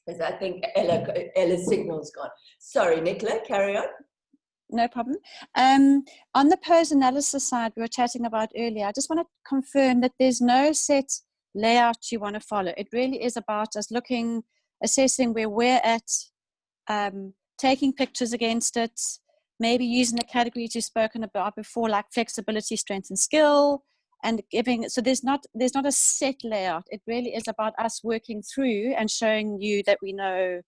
Because I think Ella's signal's gone. Sorry, Nicola, carry on. No problem. On the pose analysis side we were chatting about earlier, I just want to confirm that there's no set layout you want to follow. It really is about us looking, assessing where we're at, taking pictures against it, maybe using the categories you've spoken about before, like flexibility, strength, and skill, and giving. So there's not a set layout. It really is about us working through and showing you that we know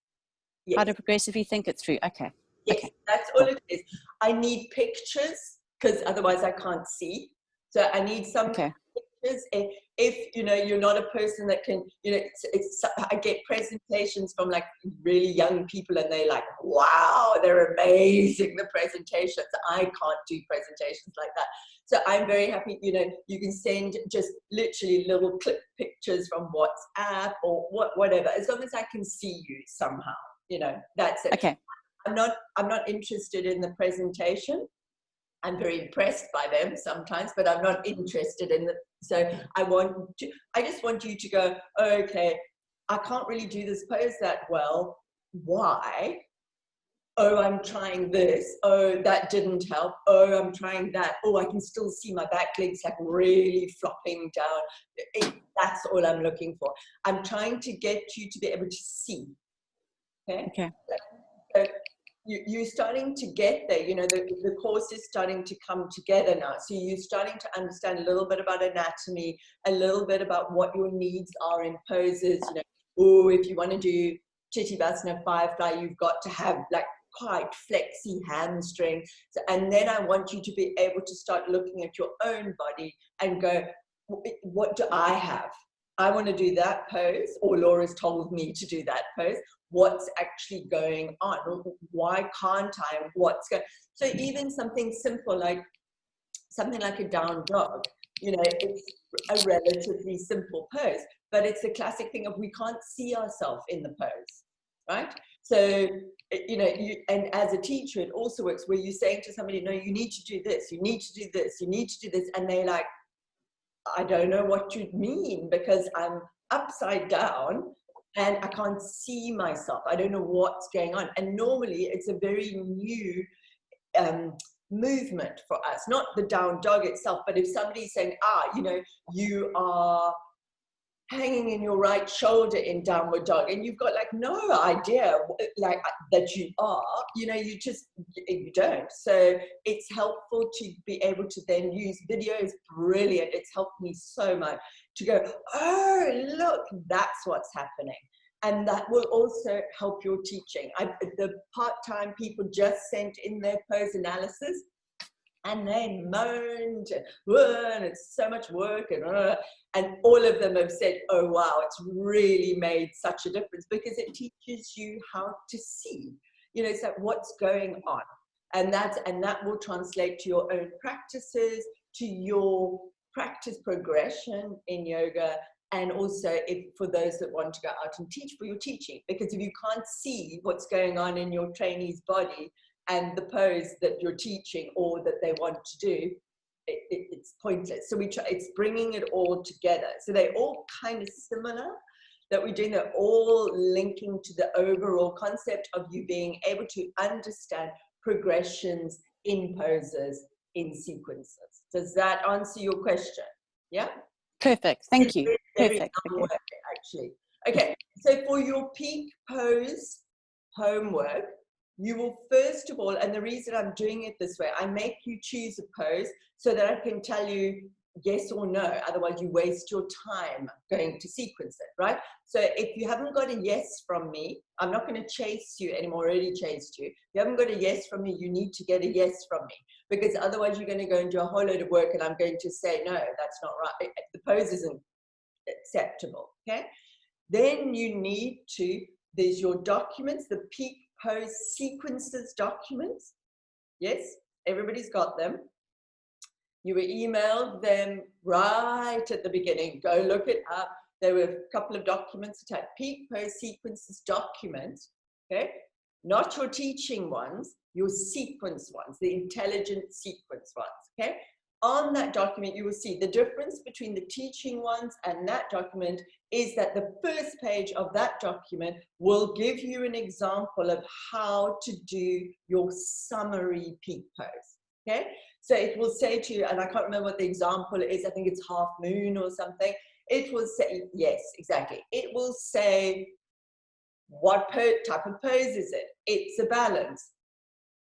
how to progressively think it through. Okay. Yes, okay. That's all it is. I need pictures because otherwise I can't see. So I need some pictures. If you're not a person that can, I get presentations from like really young people and they're like, wow, they're amazing, the presentations. I can't do presentations like that. So I'm very happy, you can send just literally little clip pictures from WhatsApp or whatever, as long as I can see you somehow, that's it. Okay. I'm not interested in the presentation. I'm very impressed by them sometimes, but I'm not interested in them. So I just want you to go, okay, I can't really do this pose that well. Why? Oh, I'm trying this. Oh, that didn't help. Oh, I'm trying that. Oh, I can still see my back legs like really flopping down. That's all I'm looking for. I'm trying to get you to be able to see. Okay. So you're starting to get there, the course is starting to come together now. So you're starting to understand a little bit about anatomy, a little bit about what your needs are in poses. If you want to do Chitti-Vasana Firefly, you've got to have like quite flexy hamstring. So, and then I want you to be able to start looking at your own body and go, what do I have? I want to do that pose, or Laura's told me to do that pose. What's actually going on? Why can't I? So even something simple like a down dog, it's a relatively simple pose, but it's a classic thing of we can't see ourselves in the pose, right? So, and as a teacher, it also works where you're saying to somebody, no, you need to do this, you need to do this, you need to do this. And they're like, I don't know what you mean because I'm upside down and I can't see myself. I don't know what's going on. And normally it's a very new movement for us, not the down dog itself, but if somebody's saying, you are hanging in your right shoulder in downward dog and you've got like no idea like that you are, you don't. So it's helpful to be able to then use videos. Brilliant. It's helped me so much to go, oh, look, that's what's happening. And that will also help your teaching. The part-time people just sent in their pose analysis and they moaned and it's so much work and all of them have said, oh wow, it's really made such a difference because it teaches you how to see, so what's going on, and that will translate to your own practices, to your practice progression in yoga, and also for those that want to go out and teach, for your teaching, because if you can't see what's going on in your trainee's body and the pose that you're teaching or that they want to do, it's pointless. So it's bringing it all together. So they're all kind of similar that we're doing. They're all linking to the overall concept of you being able to understand progressions in poses, in sequences. Does that answer your question? Yeah? Perfect. Thank you. Perfect. Work, actually. Okay. So for your peak pose homework, you will first of all, and the reason I'm doing it this way, I make you choose a pose so that I can tell you yes or no. Otherwise, you waste your time going to sequence it, right? So if you haven't got a yes from me, I'm not going to chase you anymore. I already chased you. If you haven't got a yes from me, you need to get a yes from me, because otherwise you're going to go and do a whole load of work and I'm going to say, no, that's not right. The pose isn't acceptable, okay? Then you need to, there's your documents, the peak pose sequences documents. Yes, everybody's got them. You were emailed them right at the beginning. Go look it up. There were a couple of documents attached. Peak pose sequences documents, okay? Not your teaching ones, your sequence ones, the intelligent sequence ones, okay? on that document, you will see the difference between the teaching ones and that document is that the first page of that document will give you an example of how to do your summary peak pose. Okay, so it will say to you, and I can't remember what the example is, I think it's half moon or something. It will say, yes, exactly. It will say, what type of pose is it? It's a balance.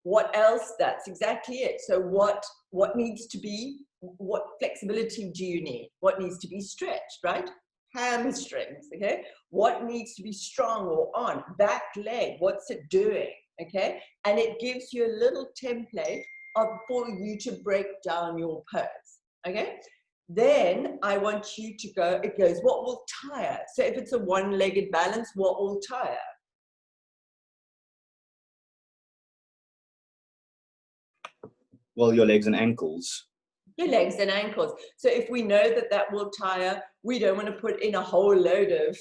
What else? That's exactly it. So what needs to be, what flexibility do you need? What needs to be stretched, right? Hamstrings, okay? What needs to be strong or on? Back leg, what's it doing, okay? And it gives you a little template for you to break down your pose, okay? Then I want you to go, it goes, what will tire? So if it's a one-legged balance, what will tire? Well, your legs and ankles. Your legs and ankles. So if we know that that will tire, we don't want to put in a whole load of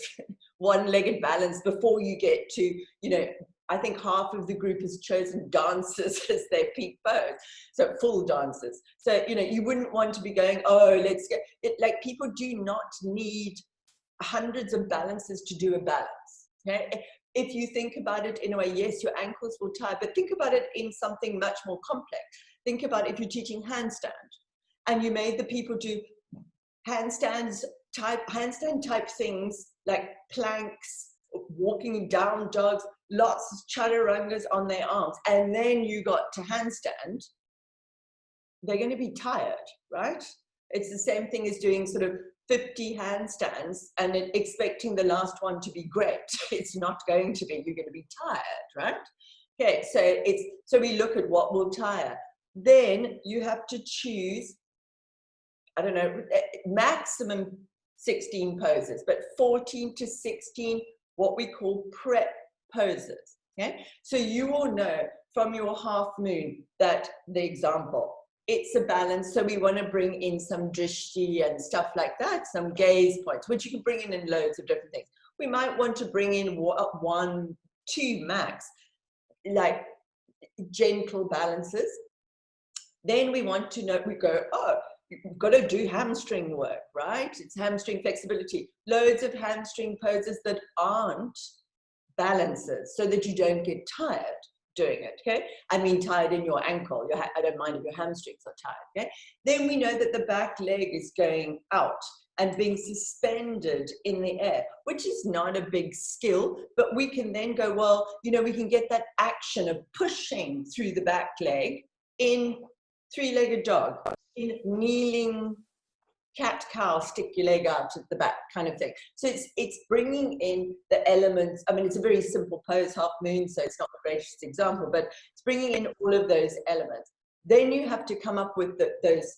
one-legged balance before you get to, you know, I think half of the group has chosen dances as their peak pose. So full dances. So, you know, you wouldn't want to be going, oh, let's get it. Like, people do not need hundreds of balances to do a balance. Okay? If you think about it in a way, yes, your ankles will tire, but think about it in something much more complex. Think about if you're teaching handstand and you made the people do handstand type things like planks, walking down dogs, lots of chaturangas on their arms, and then you got to handstand, they're going to be tired, right? It's the same thing as doing sort of 50 handstands and expecting the last one to be great. It's not going to be. You're going to be tired, right? Okay, so we look at what will tire. Then you have to choose, I don't know, maximum 16 poses, but 14 to 16, what we call prep poses. Okay, so you will know from your half moon that the example, it's a balance. So we want to bring in some drishti and stuff like that, some gaze points, which you can bring in loads of different things. We might want to bring in 1, 2 max, like gentle balances. Then we want to know, we go, oh, you've got to do hamstring work, right? It's hamstring flexibility. Loads of hamstring poses that aren't balances so that you don't get tired doing it, okay? I mean, tired in your ankle. I don't mind if your hamstrings are tired, okay? Then we know that the back leg is going out and being suspended in the air, which is not a big skill, but we can then go, well, you know, we can get that action of pushing through the back leg in three-legged dog, in kneeling cat-cow, stick your leg out at the back kind of thing. So it's bringing in the elements. I mean, it's a very simple pose, half moon, so it's not the greatest example, but it's bringing in all of those elements. Then you have to come up with those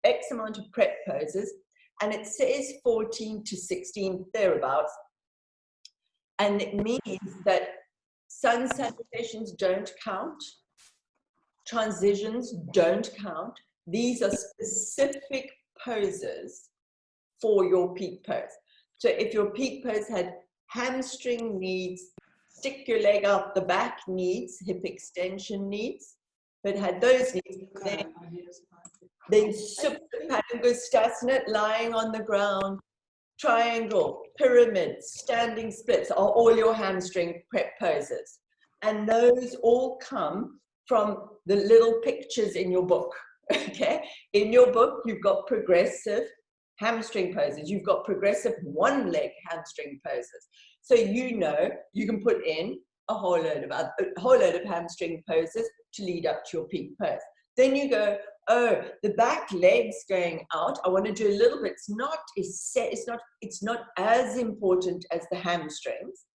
X amount of prep poses, and it says 14 to 16 thereabouts, and it means that sun salutations don't count, transitions don't count. These are specific poses for your peak pose. So if your peak pose had hamstring needs, stick your leg out the back needs, hip extension needs, but had those needs, then Supta Padangusthasana, lying on the ground, triangle, pyramid, standing splits are all your hamstring prep poses. And those all come from the little pictures in your book. Okay, in your book, you've got progressive hamstring poses. You've got progressive one-leg hamstring poses. So you know you can put in a whole load of hamstring poses to lead up to your peak pose. Then you go, oh, the back leg's going out. I want to do a little bit. It's not as important as the hamstrings,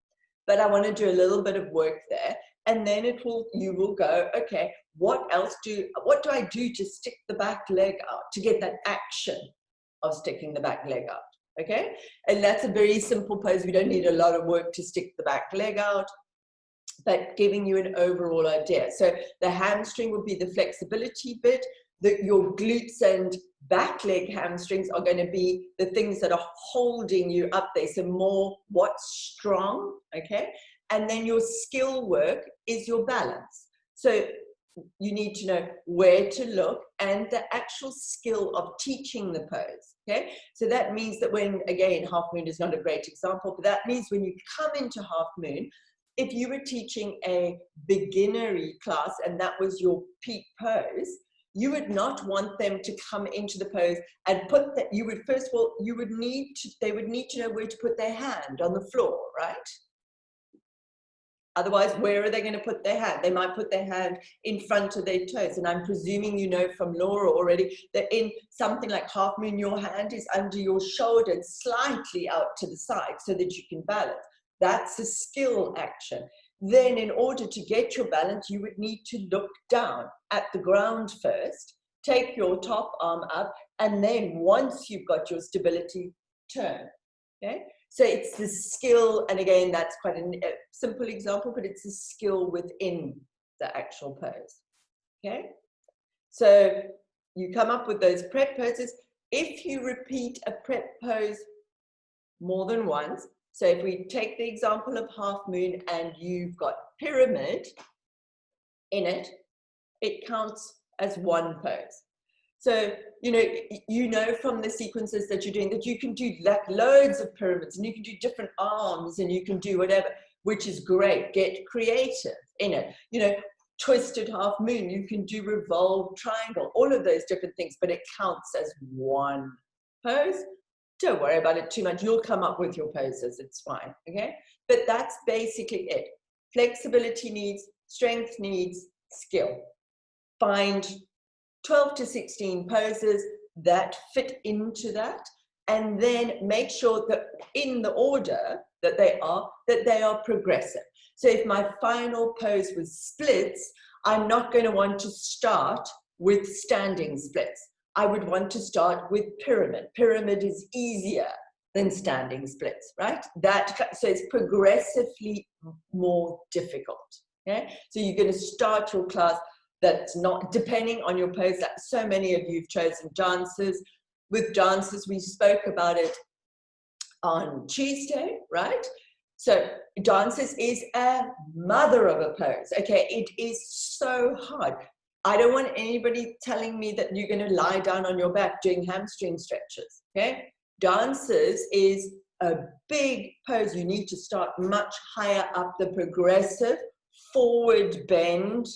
but I want to do a little bit of work there. And then you will go, okay, what do I do to stick the back leg out, to get that action of sticking the back leg out, okay? And that's a very simple pose. We don't need a lot of work to stick the back leg out, but giving you an overall idea. So the hamstring would be the flexibility bit, your glutes and back leg hamstrings are going to be the things that are holding you up there. So more what's strong, okay? And then your skill work is your balance. So you need to know where to look and the actual skill of teaching the pose, okay? So that means that when, again, half moon is not a great example, but that means when you come into half moon, if you were teaching a beginnery class and that was your peak pose, you would not want them to come into the pose and put that, you would, first of all, you would need to, they would need to know where to put their hand on the floor, right? Otherwise, where are they going to put their hand? They might put their hand in front of their toes. And I'm presuming you know from Laura already that in something like half moon, your hand is under your shoulder and slightly out to the side so that you can balance. That's a skill action. Then in order to get your balance, you would need to look down at the ground first, take your top arm up, and then once you've got your stability, turn, okay? So it's the skill, and again, that's quite a simple example, but it's a skill within the actual pose, okay? So you come up with those prep poses. If you repeat a prep pose more than once, so if we take the example of half moon and you've got pyramid in it, it counts as one pose. So, you know from the sequences that you're doing that you can do like loads of pyramids and you can do different arms and you can do whatever, which is great. Get creative in it. Twisted half moon, you can do revolved triangle, all of those different things, but it counts as one pose. Don't worry about it too much. You'll come up with your poses. It's fine, okay? But that's basically it. Flexibility needs, strength needs, skill. Find 12 to 16 poses that fit into that, and then make sure that in the order that they are progressive. So if my final pose was splits, I'm not going to want to start with standing splits. I would want to start with pyramid. Pyramid is easier than standing splits, right? So it's progressively more difficult, okay? So you're going to start your class that's not, depending on your pose, like so many of you have chosen dances. With dances, we spoke about it on Tuesday, right? So dances is a mother of a pose, okay? It is so hard. I don't want anybody telling me that you're going to lie down on your back doing hamstring stretches, okay? Dances is a big pose. You need to start much higher up the progressive forward bend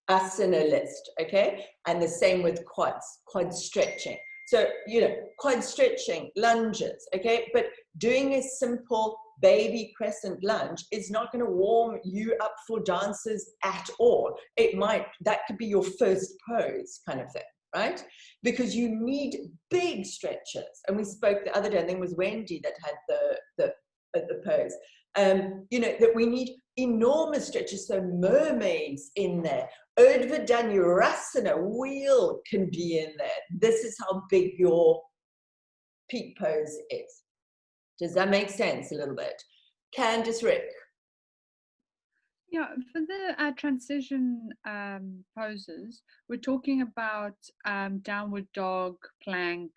asana list, okay? And the same with quad stretching. So, quad stretching, lunges, okay? But doing a simple baby crescent lunge is not going to warm you up for dances at all. That could be your first pose kind of thing, right? Because you need big stretches. And we spoke the other day, I think it was Wendy that had the pose. That we need enormous stretches, so mermaids in there. Urdhva Dhanurasana, wheel can be in there. This is how big your peak pose is. Does that make sense a little bit? Candice, Rick? Yeah, for the transition poses, we're talking about downward dog, plank,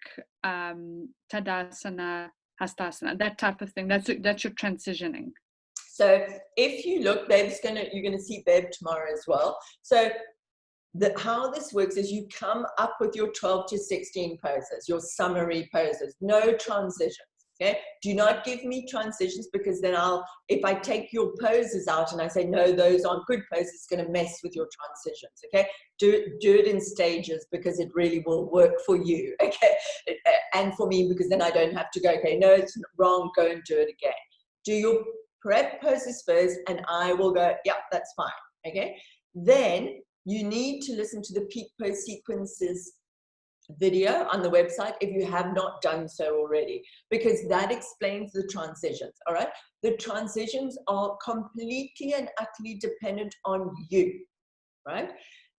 Tadasana, Hastasana, that type of thing. That's your transitioning. So if you look, you're going to see Bev tomorrow as well. So how this works is you come up with your 12 to 16 poses, your summary poses, no transitions. Okay, do not give me transitions, because then if I take your poses out and I say, no, those aren't good poses, it's going to mess with your transitions. Okay, do it in stages, because it really will work for you. Okay, and for me, because then I don't have to go, okay, no, it's wrong, go and do it again. Do your prep poses first, and I will go, yeah, that's fine. Okay, then you need to listen to the peak pose sequences video on the website if you have not done so already, because that explains the transitions. All right, the transitions are completely and utterly dependent on you, right?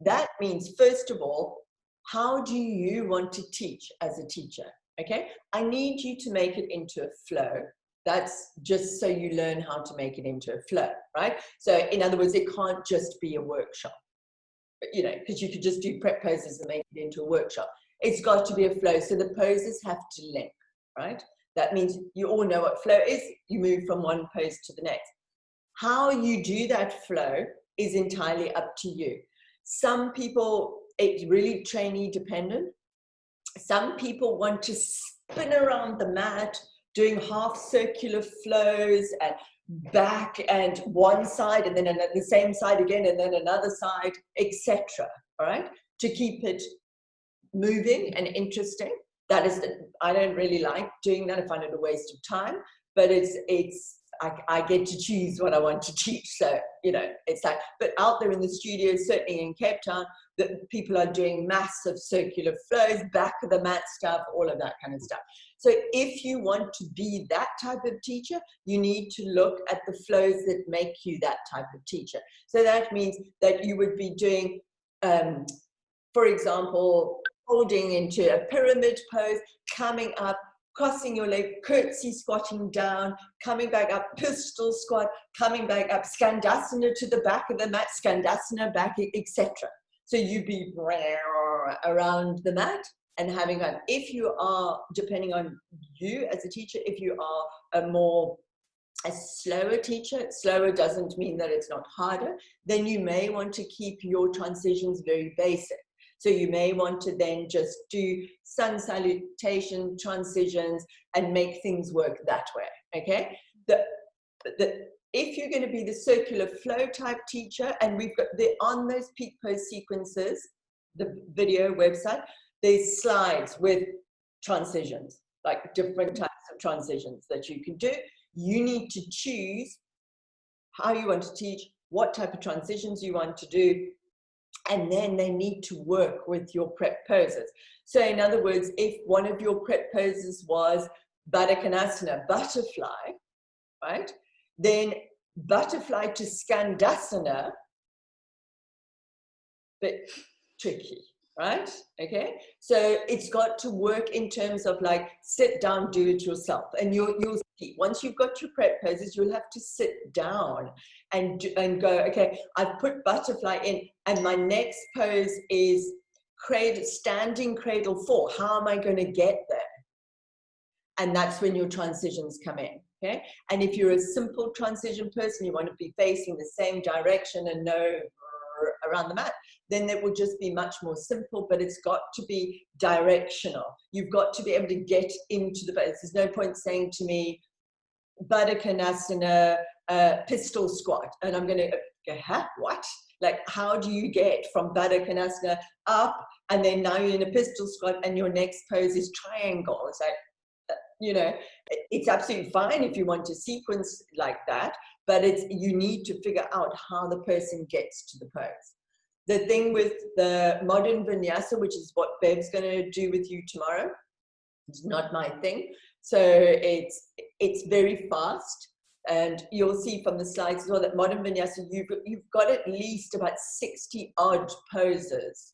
That means, first of all, how do you want to teach as a teacher? Okay, I need you to make it into a flow. That's just so you learn how to make it into a flow, right? So in other words, it can't just be a workshop, because you could just do prep poses and make it into a workshop. It's got to be a flow, so the poses have to link, right? That means you all know what flow is. You move from one pose to the next. How you do that flow is entirely up to you. Some people, it's really trainee dependent. Some people want to spin around the mat, doing half circular flows and back and one side and then the same side again and then another side, etc. All right, to keep it moving and interesting. That is, I don't really like doing that. I find it a waste of time, but I get to choose what I want to teach. So, you know, it's like, but out there in the studios, certainly in Cape Town, that people are doing massive circular flows, back of the mat stuff, all of that kind of stuff. So if you want to be that type of teacher, you need to look at the flows that make you that type of teacher. So that means that you would be doing, for example, holding into a pyramid pose, coming up, crossing your leg, curtsy, squatting down, coming back up, pistol squat, coming back up, skandasana to the back of the mat, skandasana back, etc. So you'd be around the mat and having fun. If you are, depending on you as a teacher, if you are a slower teacher, slower doesn't mean that it's not harder, then you may want to keep your transitions very basic. So you may want to then just do sun salutation, transitions, and make things work that way, okay? If you're going to be the circular flow type teacher, and we've got on those peak pose sequences, the video website, there's slides with transitions, like different types of transitions that you can do. You need to choose how you want to teach, what type of transitions you want to do, and then they need to work with your prep poses. So in other words, if one of your prep poses was Baddha Konasana, butterfly, right? Then butterfly to Skandasana, bit tricky, right? Okay, so it's got to work in terms of like sit down, do it yourself, and you'll see once you've got your prep poses, you'll have to sit down and go, okay, I've put butterfly in, and my next pose is standing cradle 4. How am I going to get there? And that's when your transitions come in. Okay, and if you're a simple transition person, you want to be facing the same direction and no around the mat, then it will just be much more simple, but it's got to be directional. You've got to be able to get into the base. There's no point saying to me, Baddha Konasana, pistol squat, and I'm going to go, huh, what? Like, how do you get from Baddha Konasana up, and then now you're in a pistol squat, and your next pose is triangle? It's like, you know, it's absolutely fine if you want to sequence like that, but you need to figure out how the person gets to the pose. The thing with the modern vinyasa, which is what Bev's going to do with you tomorrow, it's not my thing. So it's very fast, and you'll see from the slides as well that modern vinyasa, you've got at least about 60 odd poses,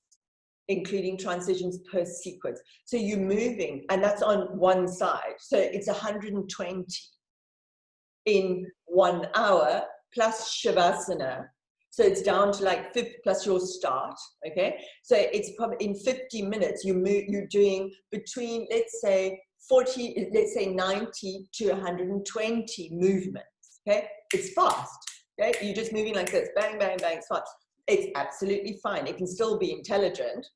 including transitions per sequence. So you're moving, and that's on one side. So it's 120 in 1 hour plus Shavasana. So it's down to like 50 plus your start, okay? So it's probably in 50 minutes, you're doing between, let's say 90 to 120 movements, okay? It's fast, okay? You're just moving like this, bang, bang, bang, it's fast. It's absolutely fine. It can still be intelligent.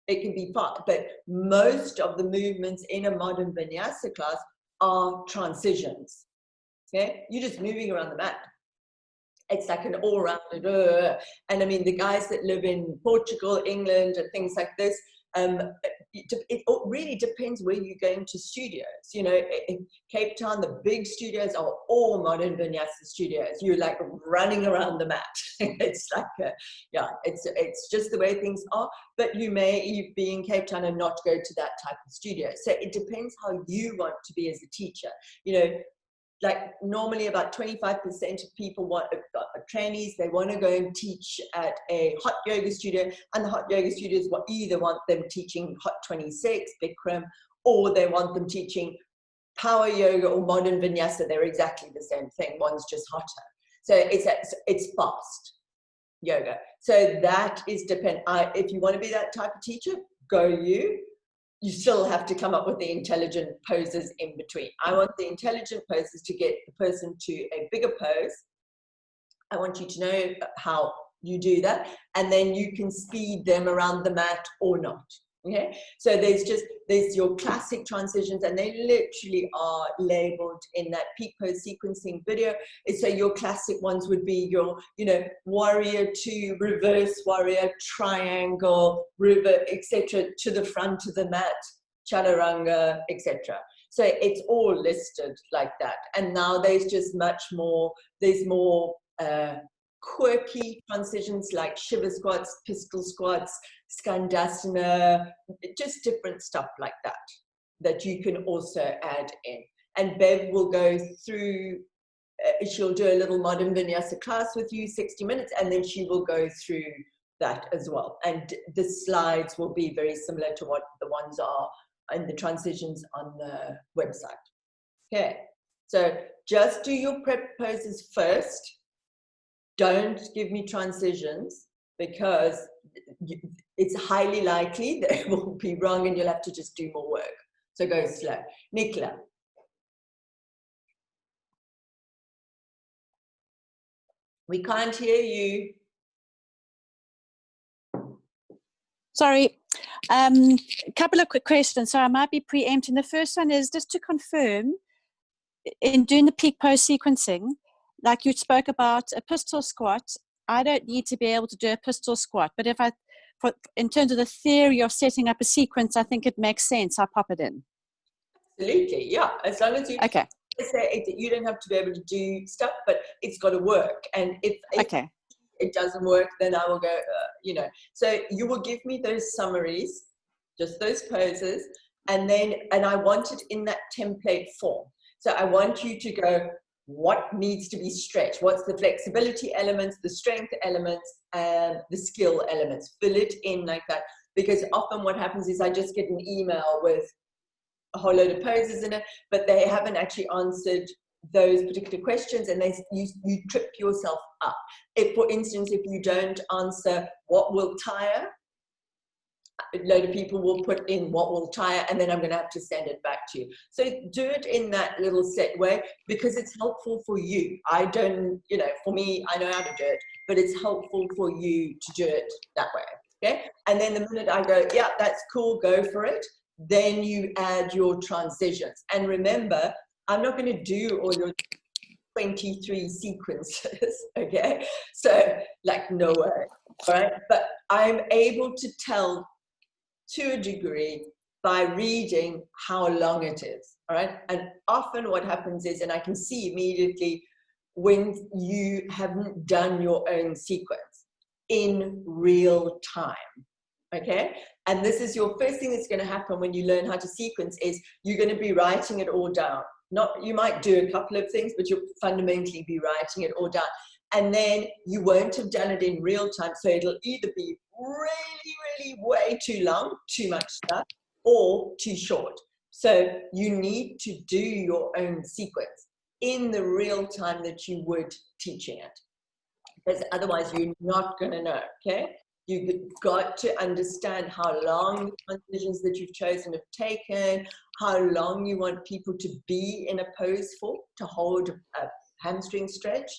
It can be fun, but most of the movements in a modern vinyasa class are transitions, okay? You're just moving around the mat. It's like an all-rounded, and I mean, the guys that live in Portugal, England, and things like this, it really depends where you're going to studios. You know, in Cape Town, the big studios are all modern vinyasa studios. You're like running around the mat. It's like, yeah, it's just the way things are. But you may be in Cape Town and not go to that type of studio. So it depends how you want to be as a teacher. You know, like normally about 25% of people trainees, they want to go and teach at a hot yoga studio, and the hot yoga studios either want them teaching Hot 26, Bikram, or they want them teaching power yoga or modern vinyasa. They're exactly the same thing. One's just hotter. So it's fast yoga. So that is if you want to be that type of teacher, go you. You still have to come up with the intelligent poses in between. I want the intelligent poses to get the person to a bigger pose. I want you to know how you do that, and then you can speed them around the mat or not. Okay, so there's your classic transitions, and they literally are labeled in that peak pose sequencing video. So your classic ones would be your, you know, warrior to reverse warrior, triangle, river, etc., to the front of the mat, chaturanga, etc. So it's all listed like that. And now there's just much more, there's more quirky transitions like Shiva squats, pistol squats, Skandasana, just different stuff like that, that you can also add in. And Bev will go through, she'll do a little modern vinyasa class with you, 60 minutes, and then she will go through that as well. And the slides will be very similar to what the ones are in the transitions on the website. Okay, so just do your prep poses first. Don't give me transitions, because it's highly likely that it will be wrong and you'll have to just do more work. So go slow. Nicola. We can't hear you. Sorry, a couple of quick questions. So I might be preempting. The first one is just to confirm, in doing the peak pose sequencing, like you spoke about a pistol squat, I don't need to be able to do a pistol squat, but if in terms of the theory of setting up a sequence, I think it makes sense. I'll pop it in. Absolutely, yeah. As long as you okay. Say you don't have to be able to do stuff, but it's got to work. And if it doesn't work, then I will go, you know. So you will give me those summaries, just those poses, and I want it in that template form. So I want you to go, what needs to be stretched? What's the flexibility elements, the strength elements, and the skill elements? Fill it in like that. Because often what happens is I just get an email with a whole load of poses in it, but they haven't actually answered those particular questions, and you trip yourself up. If, for instance, if you don't answer what will tire, a load of people will put in what will tire, and then I'm going to have to send it back to you. So do it in that little set way, because it's helpful for you. I don't, you know, for me, I know how to do it, but it's helpful for you to do it that way. Okay. And then the minute I go, yeah, that's cool, go for it, then you add your transitions. And remember, I'm not going to do all your 23 sequences, okay? So, like, no way, all right? But I'm able to tell to a degree by reading how long it is, all right? And often what happens is, and I can see immediately when you haven't done your own sequence in real time, okay? And this is your first thing that's going to happen when you learn how to sequence, is you're going to be writing it all down. Not, you might do a couple of things, but you'll fundamentally be writing it all down. And then you won't have done it in real time. So it'll either be really, really way too long, too much stuff, or too short. So you need to do your own sequence in the real time that you would teaching it. Because otherwise you're not going to know, okay? You've got to understand how long the transitions that you've chosen have taken, how long you want people to be in a pose for, to hold a hamstring stretch,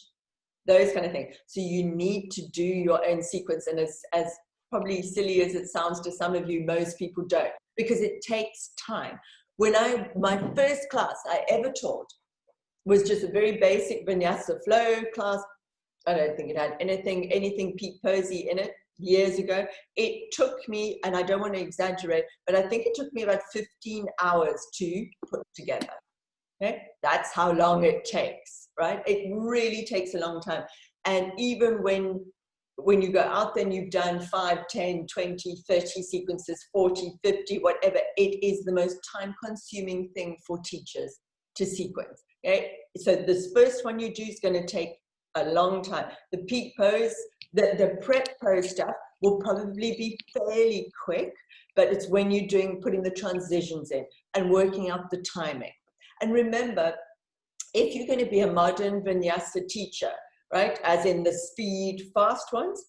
those kind of things. So you need to do your own sequence. And as probably silly as it sounds to some of you, most people don't, because it takes time. My first class I ever taught was just a very basic vinyasa flow class. I don't think it had anything peak posy in it. Years ago, it took me, and I don't want to exaggerate, but I think it took me about 15 hours to put together. Okay, that's how long it takes, right? It really takes a long time. And even when you go out there and you've done 5, 10, 20, 30 sequences, 40, 50, whatever, it is the most time-consuming thing for teachers to sequence. Okay, so this first one you do is going to take a long time. The peak pose, the prep pose stuff will probably be fairly quick, but it's when you're putting the transitions in and working out the timing. And remember, if you're going to be a modern vinyasa teacher, right, as in the speed, fast ones,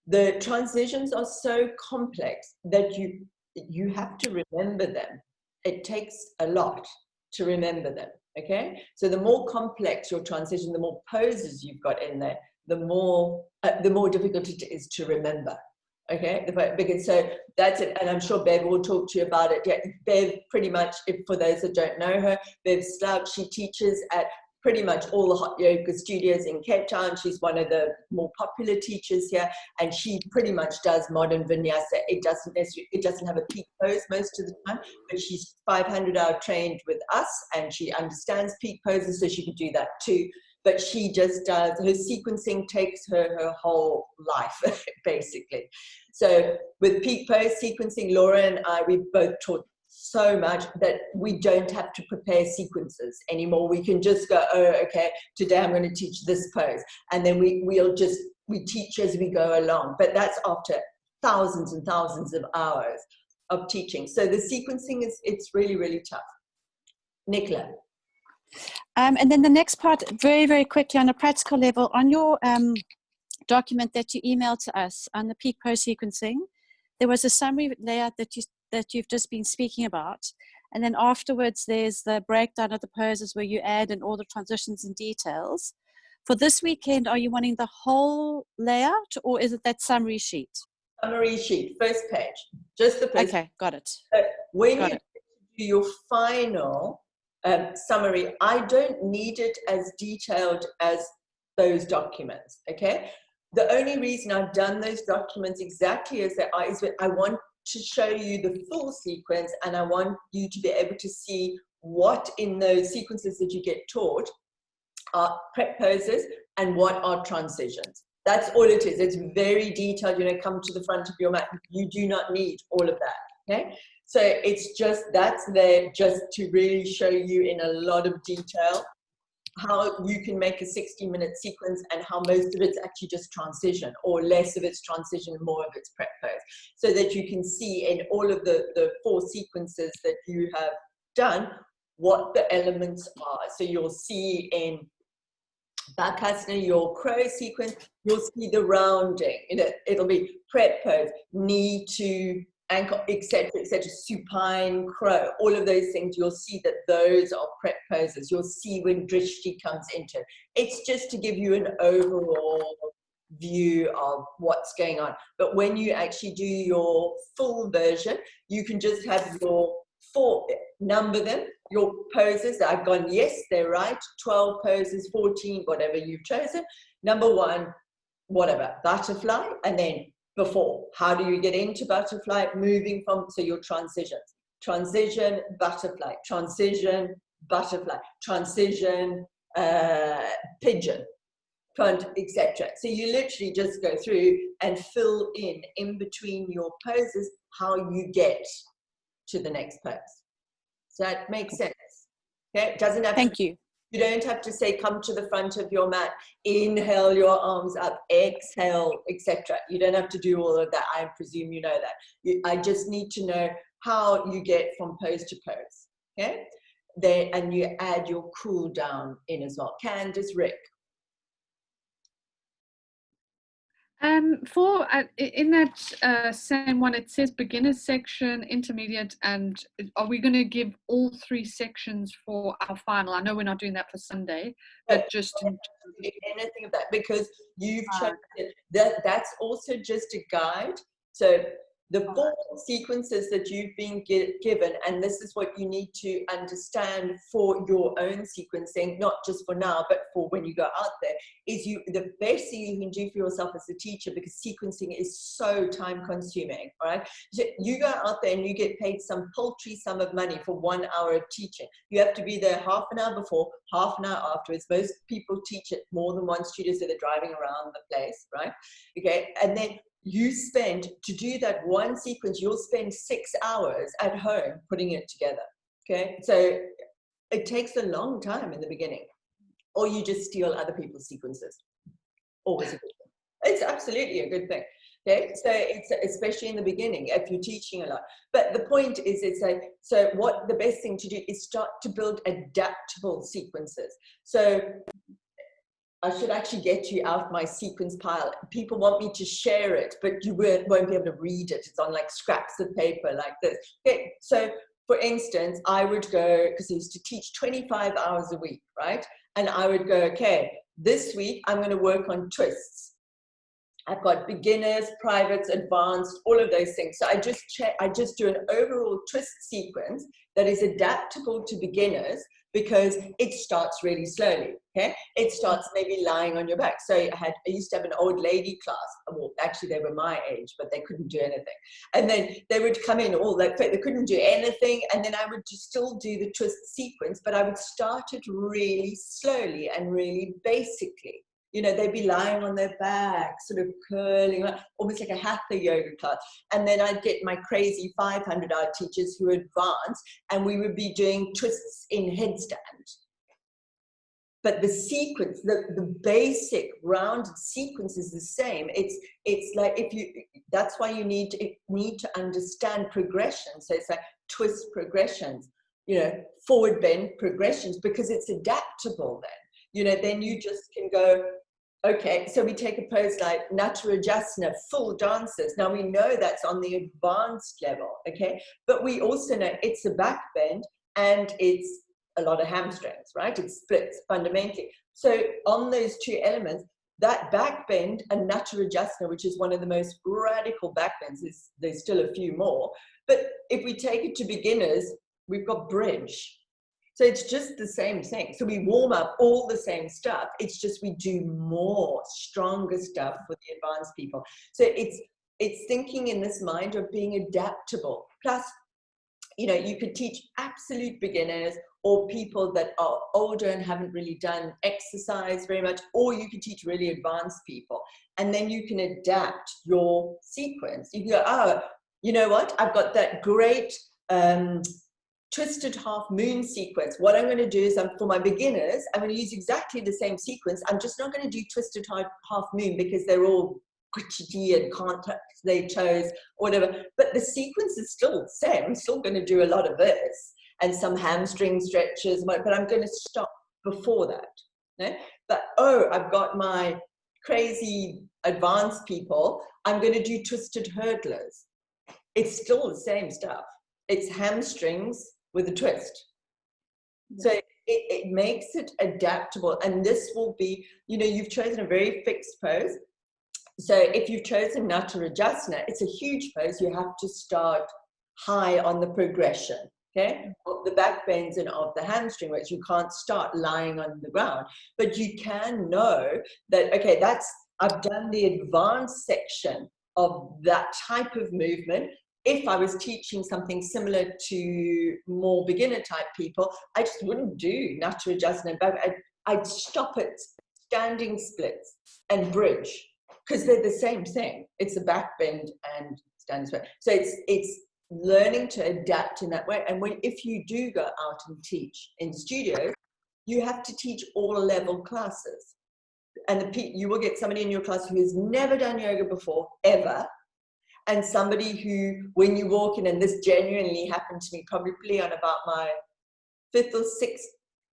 the transitions are so complex that you have to remember them. It takes a lot. to remember them, okay? So the more complex your transition, the more poses you've got in there, the more difficult it is to remember, okay? Because so that's it, and I'm sure Bev will talk to you about it. Yeah, Bev pretty much, for those that don't know her, Bev Slough, she teaches at pretty much all the hot yoga studios in Cape Town. She's one of the more popular teachers here, and she pretty much does modern vinyasa. It doesn't have a peak pose most of the time, but she's 500-hour trained with us, and she understands peak poses, so she can do that too. But she just does, her sequencing takes her whole life, basically. So with peak pose sequencing, Laura and I, we both taught so much that we don't have to prepare sequences anymore. We can just go, oh, okay, today I'm going to teach this pose. And then we teach as we go along. But that's after thousands and thousands of hours of teaching. So the sequencing it's really, really tough. Nicola. And then the next part, very, very quickly on a practical level, on your document that you emailed to us on the peak pose sequencing, there was a summary layout that you've just been speaking about. And then afterwards, there's the breakdown of the poses where you add in all the transitions and details. For this weekend, are you wanting the whole layout, or is it that summary sheet? Summary sheet, first page, just the first. Okay, got it. When you do your final summary, I don't need it as detailed as those documents, okay? The only reason I've done those documents exactly as they are is that I want to show you the full sequence, and I want you to be able to see what in those sequences that you get taught are prep poses and what are transitions. That's all it is. It's very detailed. Come to the front of your mat. You do not need all of that, okay? So it's just, that's there just to really show you in a lot of detail how you can make a 60-minute sequence and how most of it's actually just transition, or less of it's transition, more of it's prep pose, so that you can see in all of the 4 sequences that you have done what the elements are. So you'll see in Bakasana, your crow sequence, you'll see the rounding. It'll be prep pose, knee to ankle, etc., supine crow, all of those things. You'll see that those are prep poses. You'll see when drishti comes into it. It's just to give you an overall view of what's going on. But when you actually do your full version, you can just have your 4, number them, your poses. I've gone, yes, they're right, 12 poses, 14, whatever you've chosen. Number 1, whatever, butterfly, and then before. How do you get into butterfly? Moving from, so your transitions. Transition, butterfly, transition, butterfly, transition, pigeon, etc. So you literally just go through and fill in between your poses how you get to the next pose. So that makes sense. Okay, it doesn't have Thank you. You don't have to say, come to the front of your mat, inhale your arms up, exhale, etc. You don't have to do all of that. I presume you know that. I just need to know how you get from pose to pose, okay? And you add your cool down in as well. Candice, Rick. In that same one, it says beginner section, intermediate, and are we going to give all 3 sections for our final? I know we're not doing that for Sunday, but just anything of that, because you've chosen it. That's also just a guide. So the 4 sequences that you've been given, and this is what you need to understand for your own sequencing, not just for now, but for when you go out there, is the best thing you can do for yourself as a teacher, because sequencing is so time consuming, all right? So you go out there and you get paid some paltry sum of money for 1 hour of teaching. You have to be there half an hour before, half an hour afterwards. Most people teach at more than 1 studio, so they're driving around the place, right? Okay, and then you spend, to do that 1 sequence, you'll spend 6 hours at home putting it together, okay? So it takes a long time in the beginning, or you just steal other people's sequences. Always a good thing. It's absolutely a good thing, okay? So it's, especially in the beginning, if you're teaching a lot. But the point is, it's like, so what the best thing to do is start to build adaptable sequences. So I should actually get you out my sequence pile. People want me to share it, but you won't be able to read it. It's on like scraps of paper like this. Okay, so for instance, I would go, because I used to teach 25 hours a week, right? And I would go, okay, this week I'm going to work on twists. I've got beginners, privates, advanced, all of those things. So I just do an overall twist sequence that is adaptable to beginners, because it starts really slowly, okay? It starts maybe lying on your back. So I used to have an old lady class. Well, actually, they were my age, but they couldn't do anything. And then they would come in, they couldn't do anything, and then I would just still do the twist sequence, but I would start it really slowly and really basically. You know, they'd be lying on their back, sort of curling, almost like a hatha yoga class. And then I'd get my crazy 500-hour teachers who advance, and we would be doing twists in headstand. But the sequence, the basic rounded sequence is the same. It's like that's why you need to understand progression. So it's like twist progressions, you know, forward bend progressions, because it's adaptable then. You know, then you just can go, okay, so we take a pose like Natarajasana, full dancers. Now we know that's on the advanced level, okay? But we also know it's a back bend and it's a lot of hamstrings, right? It splits fundamentally. So on those two elements, that back bend and Natarajasana, which is one of the most radical back bends, there's still a few more. But if we take it to beginners, we've got bridge. So it's just the same thing. So we warm up all the same stuff. It's just we do more, stronger stuff for the advanced people. So it's thinking in this mind of being adaptable. Plus, you know, you could teach absolute beginners or people that are older and haven't really done exercise very much, or you could teach really advanced people. And then you can adapt your sequence. You can go, oh, you know what? I've got that great twisted half moon sequence. What I'm going to do is, for my beginners, I'm going to use exactly the same sequence. I'm just not going to do twisted half moon because they're all gritty and can't touch their toes or whatever. But the sequence is still the same. I'm still going to do a lot of this and some hamstring stretches, but I'm going to stop before that. No? But, oh, I've got my crazy advanced people. I'm going to do twisted hurdlers. It's still the same stuff. It's hamstrings with a twist. So it makes it adaptable. And this will be, you know, you've chosen a very fixed pose. So if you've chosen Natarajasana, it's a huge pose. You have to start high on the progression, okay, of the back bends and of the hamstring, which you can't start lying on the ground. But you can know that, okay, I've done the advanced section of that type of movement. If I was teaching something similar to more beginner type people, I just wouldn't do Natarajasana. I'd stop at standing splits and bridge, because they're the same thing. It's a back bend and standing split. So it's learning to adapt in that way. And if you do go out and teach in studios, you have to teach all level classes. And you will get somebody in your class who has never done yoga before, ever. And somebody who, when you walk in, and this genuinely happened to me probably on about my 5th or 6th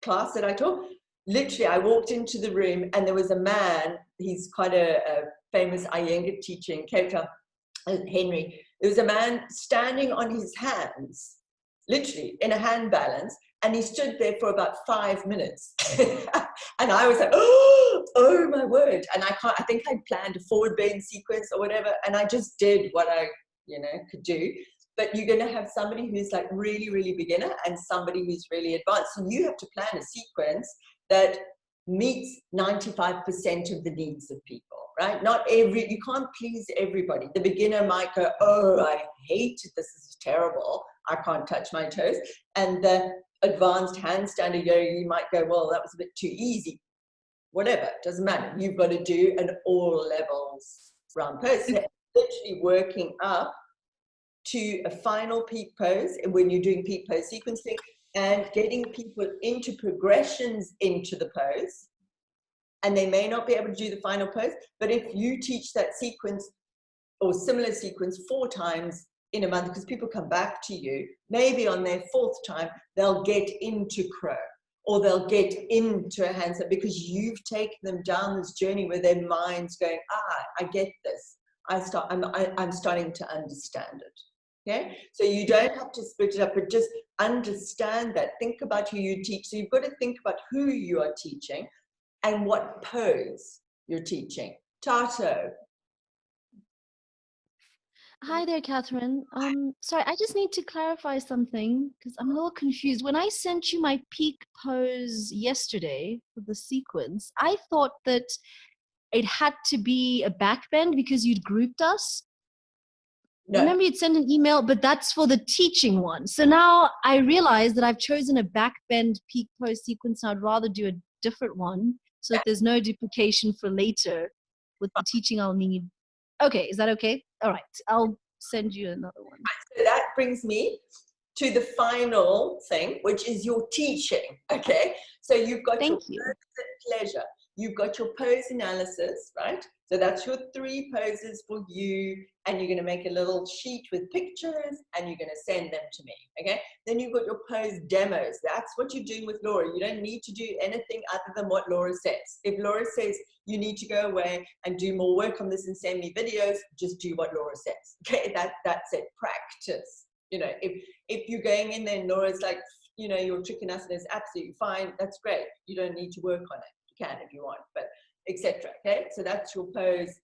class that I taught, literally I walked into the room and there was a man, he's quite a famous Iyengar teacher in Cape Town, Henry. There was a man standing on his hands, literally in a hand balance, and he stood there for about 5 minutes. And I was like, oh my word. And I think I'd planned a forward bend sequence or whatever, and I just did what I, could do. But you're going to have somebody who's like really, really beginner and somebody who's really advanced. So you have to plan a sequence that meets 95% of the needs of people, right? You can't please everybody. The beginner might go, oh, I hate it. This is terrible. I can't touch my toes. And the advanced handstand yoga, you might go, well, that was a bit too easy. Whatever, doesn't matter. You've got to do an all levels round pose. So literally working up to a final peak pose, and when you're doing peak pose sequencing, and getting people into progressions into the pose. And they may not be able to do the final pose, but if you teach that sequence or similar sequence 4 times in a month, because people come back to you, maybe on their 4th time, they'll get into crow, or they'll get into a handstand, because you've taken them down this journey where their mind's going, I get this. I'm starting to understand it. Okay, so you don't have to split it up, but just understand that. Think about who you teach. So you've got to think about who you are teaching and what pose you're teaching. Tato. Hi there, Catherine. Sorry, I just need to clarify something because I'm a little confused. When I sent you my peak pose yesterday for the sequence, I thought that it had to be a backbend because you'd grouped us. No. Remember, you'd sent an email, but that's for the teaching one. So now I realize that I've chosen a backbend peak pose sequence. And I'd rather do a different one so that there's no duplication for later. With the teaching, I'll need. Okay, is that okay? All right, I'll send you another one. So that brings me to the final thing, which is your teaching. Okay, so you've got Thank your you. pose and pleasure. You've got your pose analysis, right? So that's your 3 poses for you, and you're going to make a little sheet with pictures, and you're going to send them to me. Okay. Then you've got your pose demos. That's what you're doing with Laura. You don't need to do anything other than what Laura says. If Laura says you need to go away and do more work on this and send me videos, just do what Laura says. Okay. That's it. Practice. You know, if you're going in there and Laura's like, you know, you're tricking us and it's absolutely fine, that's great. You don't need to work on it. You can if you want, but etc. Okay, so that's your pose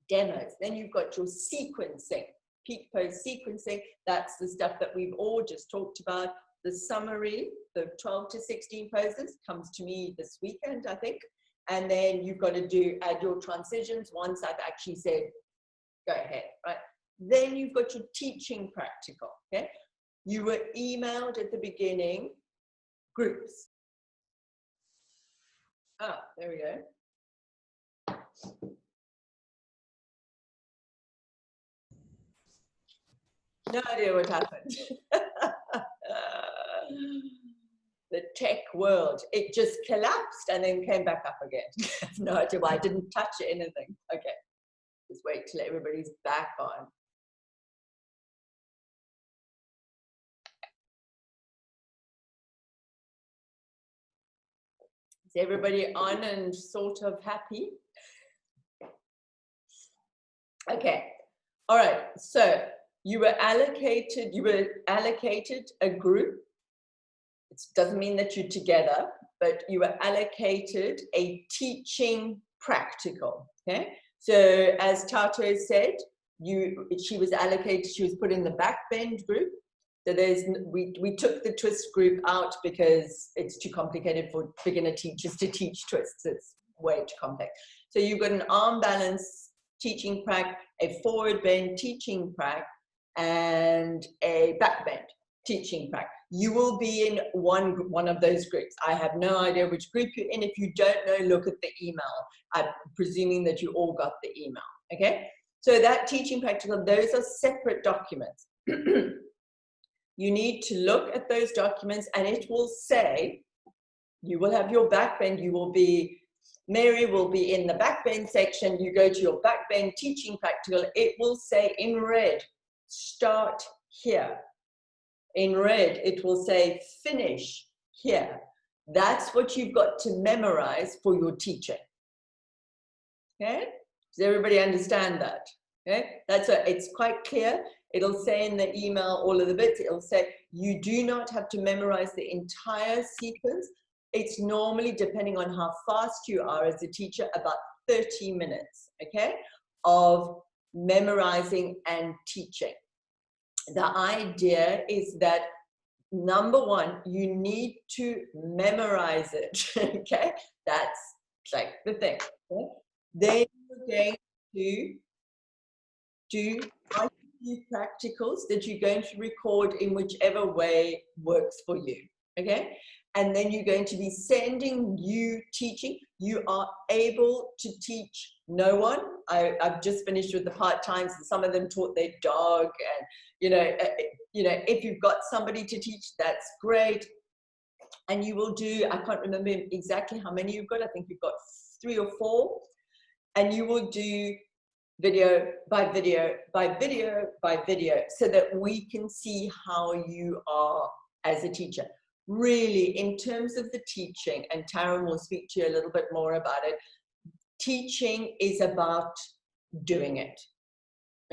demos. Then you've got your sequencing, peak pose sequencing. That's the stuff that we've all just talked about. The summary, the 12 to 16 poses, comes to me this weekend, I think. And then you've got to add your transitions once I've actually said, go ahead, right? Then you've got your teaching practical, okay? You were emailed at the beginning, groups. Ah, there we go. No idea what happened. The tech world, it just collapsed and then came back up again. I have no idea why. I didn't touch anything. Okay, just wait till everybody's back on. Is everybody on and sort of happy? Okay, all right, so you were allocated a group. It doesn't mean that you're together, but you were allocated a teaching practical, okay? So as Tato said, she was allocated, she was put in the backbend group. So we took the twist group out because it's too complicated for beginner teachers to teach twists. It's way too complex. So you've got an arm balance teaching prac, a forward bend teaching prac, and a back bend teaching prac. You will be in one of those groups. I have no idea which group you're in. If you don't know, look at the email. I'm presuming that you all got the email, okay? So that teaching practical, those are separate documents. You need to look at those documents and it will say, you will have your backbend, Mary will be in the backbend section, you go to your backbend teaching practical, it will say in red, start here. In red, it will say finish here. That's what you've got to memorize for your teaching. Okay? Does everybody understand that? Okay? It's quite clear. It'll say in the email all of the bits. It'll say you do not have to memorize the entire sequence. It's normally, depending on how fast you are as a teacher, about 30 minutes, okay, of memorizing and teaching. The idea is that, number one, you need to memorize it, okay? That's like the thing. Okay? Then you're going to do practicals that you're going to record in whichever way works for you, okay? And then you're going to be sending you teaching. You are able to teach no one. I've just finished with the part-times, and some of them taught their dog, and you know, if you've got somebody to teach, that's great. And you will do, I can't remember exactly how many you've got. I think you've got 3 or 4, and you will do video by video by video by video, so that we can see how you are as a teacher. Really, in terms of the teaching, and Taryn will speak to you a little bit more about it, teaching is about doing it,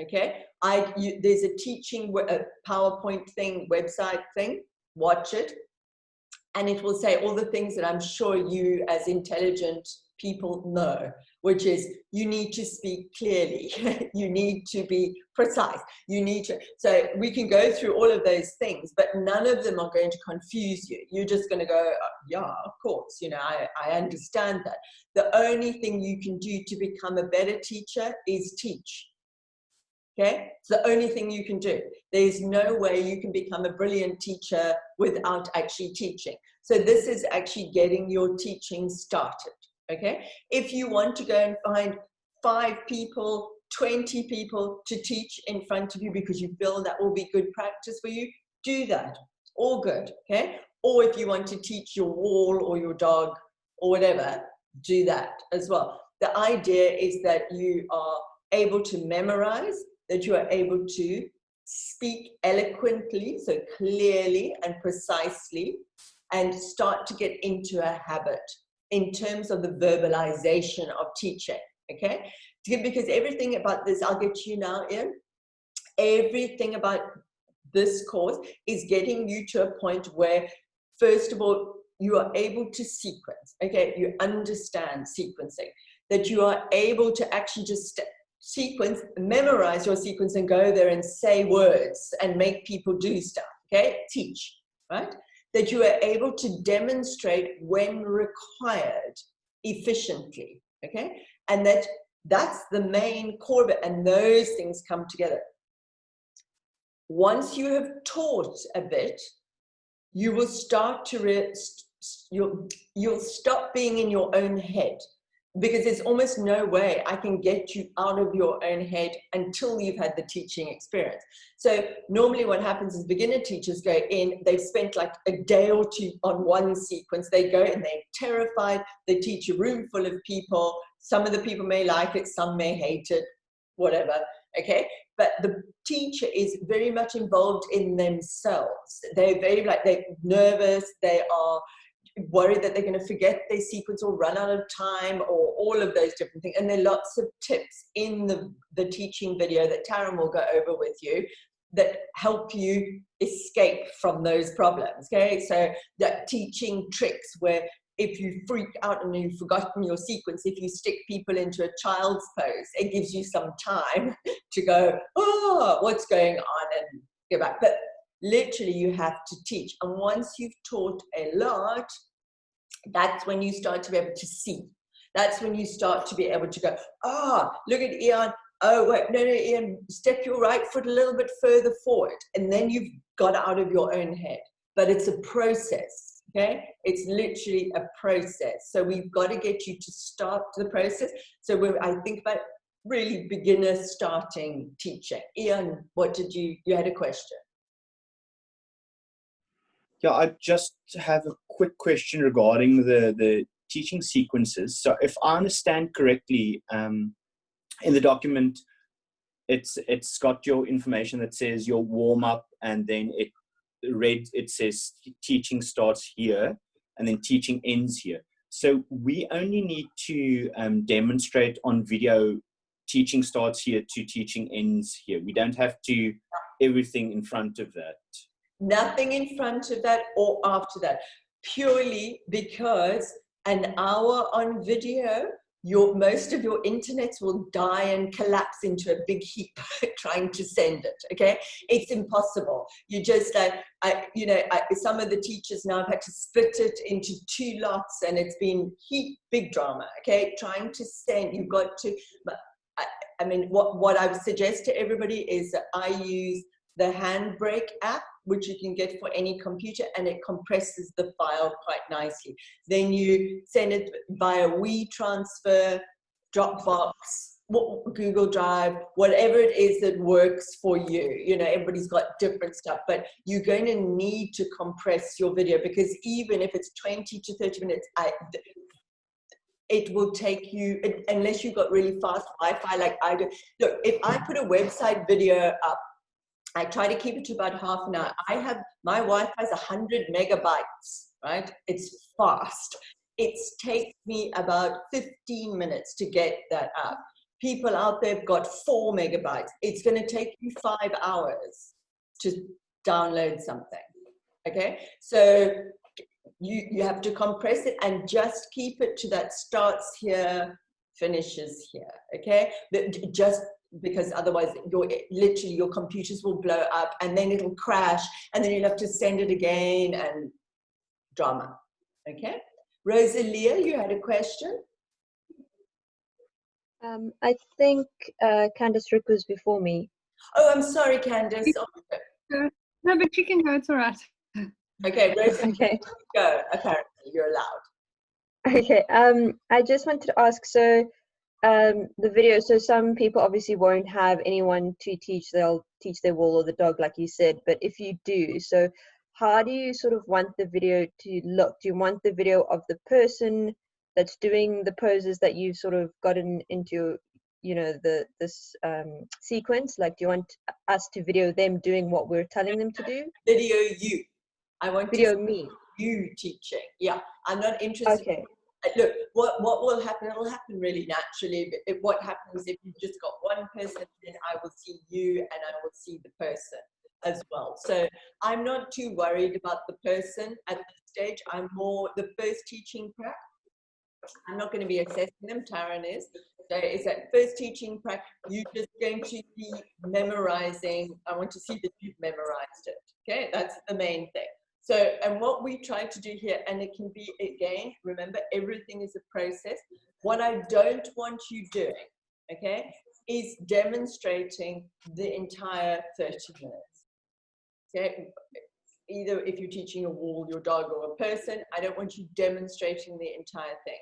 Okay, there's a teaching a PowerPoint thing, website thing, watch it, and it will say all the things that I'm sure you as intelligent people know, which is you need to speak clearly, you need to be precise, you need to, so we can go through all of those things, but none of them are going to confuse you. You're just going to go, yeah, of course, you know, I understand that. The only thing you can do to become a better teacher is teach. Okay, it's the only thing you can do. There's no way you can become a brilliant teacher without actually teaching. So this is actually getting your teaching started. Okay, if you want to go and find 5 people, 20 people to teach in front of you because you feel that will be good practice for you, do that. All good. Okay, or if you want to teach your wall or your dog or whatever, do that as well. The idea is that you are able to memorize, that you are able to speak eloquently, so clearly and precisely, and start to get into a habit in terms of the verbalization of teaching, okay? Because everything about this, I'll get to you now, Ian, everything about this course is getting you to a point where, first of all, you are able to sequence, okay? You understand sequencing, that you are able to actually just sequence, memorize your sequence and go there and say words and make people do stuff, okay? Teach, right? That you are able to demonstrate when required efficiently, okay? And that's the main core of it, and those things come together. Once you have taught a bit, you will start to, you'll stop being in your own head, because there's almost no way I can get you out of your own head until you've had the teaching experience. So normally what happens is beginner teachers go in, they've spent like a day or two on one sequence, they go and they're terrified, they teach a room full of people, some of the people may like it, some may hate it, whatever, okay? But the teacher is very much involved in themselves. They're very they're nervous, they are worried that they're going to forget their sequence or run out of time or all of those different things. And there are lots of tips in the teaching video that Taryn will go over with you that help you escape from those problems, okay? So that teaching tricks where if you freak out and you've forgotten your sequence, if you stick people into a child's pose, it gives you some time to go, oh, what's going on, and go back. But literally you have to teach. And once you've taught a lot, that's when you start to be able to see. That's when you start to be able to go, look at Ian. Oh, wait, no, Ian, step your right foot a little bit further forward. And then you've got out of your own head. But it's a process, okay? It's literally a process. So we've got to get you to start the process. So when I think about really beginner starting teaching. Ian, what did you had a question? Yeah, I just have a quick question regarding the teaching sequences. So if I understand correctly, in the document, it's got your information that says your warm up, and then it says teaching starts here, and then teaching ends here. So we only need to demonstrate on video teaching starts here to teaching ends here. We don't have to everything in front of that. Nothing in front of that or after that, purely because an hour on video, most of your internets will die and collapse into a big heap trying to send it, okay? It's impossible. You just some of the teachers now have had to split it into 2 lots, and it's been big drama, okay? Trying to send, you've got to, I mean, what I would suggest to everybody is that I use the Handbrake app, which you can get for any computer, and it compresses the file quite nicely. Then you send it via WeTransfer, Dropbox, Google Drive, whatever it is that works for you. You know, everybody's got different stuff, but you're going to need to compress your video, because even if it's 20 to 30 minutes, it will take you, unless you've got really fast Wi-Fi like I do. Look, if I put a website video up, I try to keep it to about half an hour. My Wi-Fi is 100 megabytes, right? It's fast. It takes me about 15 minutes to get that up. people out there have got 4 megabytes. It's going to take you 5 hours to download something. Okay, so you have to compress it and just keep it to that starts here, finishes here. Okay, just because otherwise literally your computers will blow up and then it'll crash and then you'll have to send it again and drama. Okay, Rosalia, you had a question? I think Candice Rick was before me. Oh, I'm sorry, Candice. No, but you can go, it's all right. Okay, Rosalia, Okay. go. Apparently, you're allowed. Okay. I just wanted to ask, so the video, so some people obviously won't have anyone to teach, they'll teach their wall or the dog, like you said, but if you do, so how do you sort of want the video to look? Do you want the video of the person that's doing the poses that you've sort of gotten into, you know, this sequence? Like, do you want us to video them doing what we're telling them to do? Video you. I want Video to see me. you teaching. Yeah, I'm not interested. Okay. Look, what will happen? It'll happen really naturally. What happens if you've just got one person, then I will see you and I will see the person as well. So I'm not too worried about the person at this stage. I'm more the first teaching prep. I'm not going to be assessing them. Taryn is. So it's that first teaching prep. You're just going to be memorizing. I want to see that you've memorized it. Okay, that's the main thing. So, and what we try to do here, and it can be, again, remember, everything is a process. What I don't want you doing, okay, is demonstrating the entire 30 minutes. Okay, either if you're teaching a wall, your dog, or a person, I don't want you demonstrating the entire thing.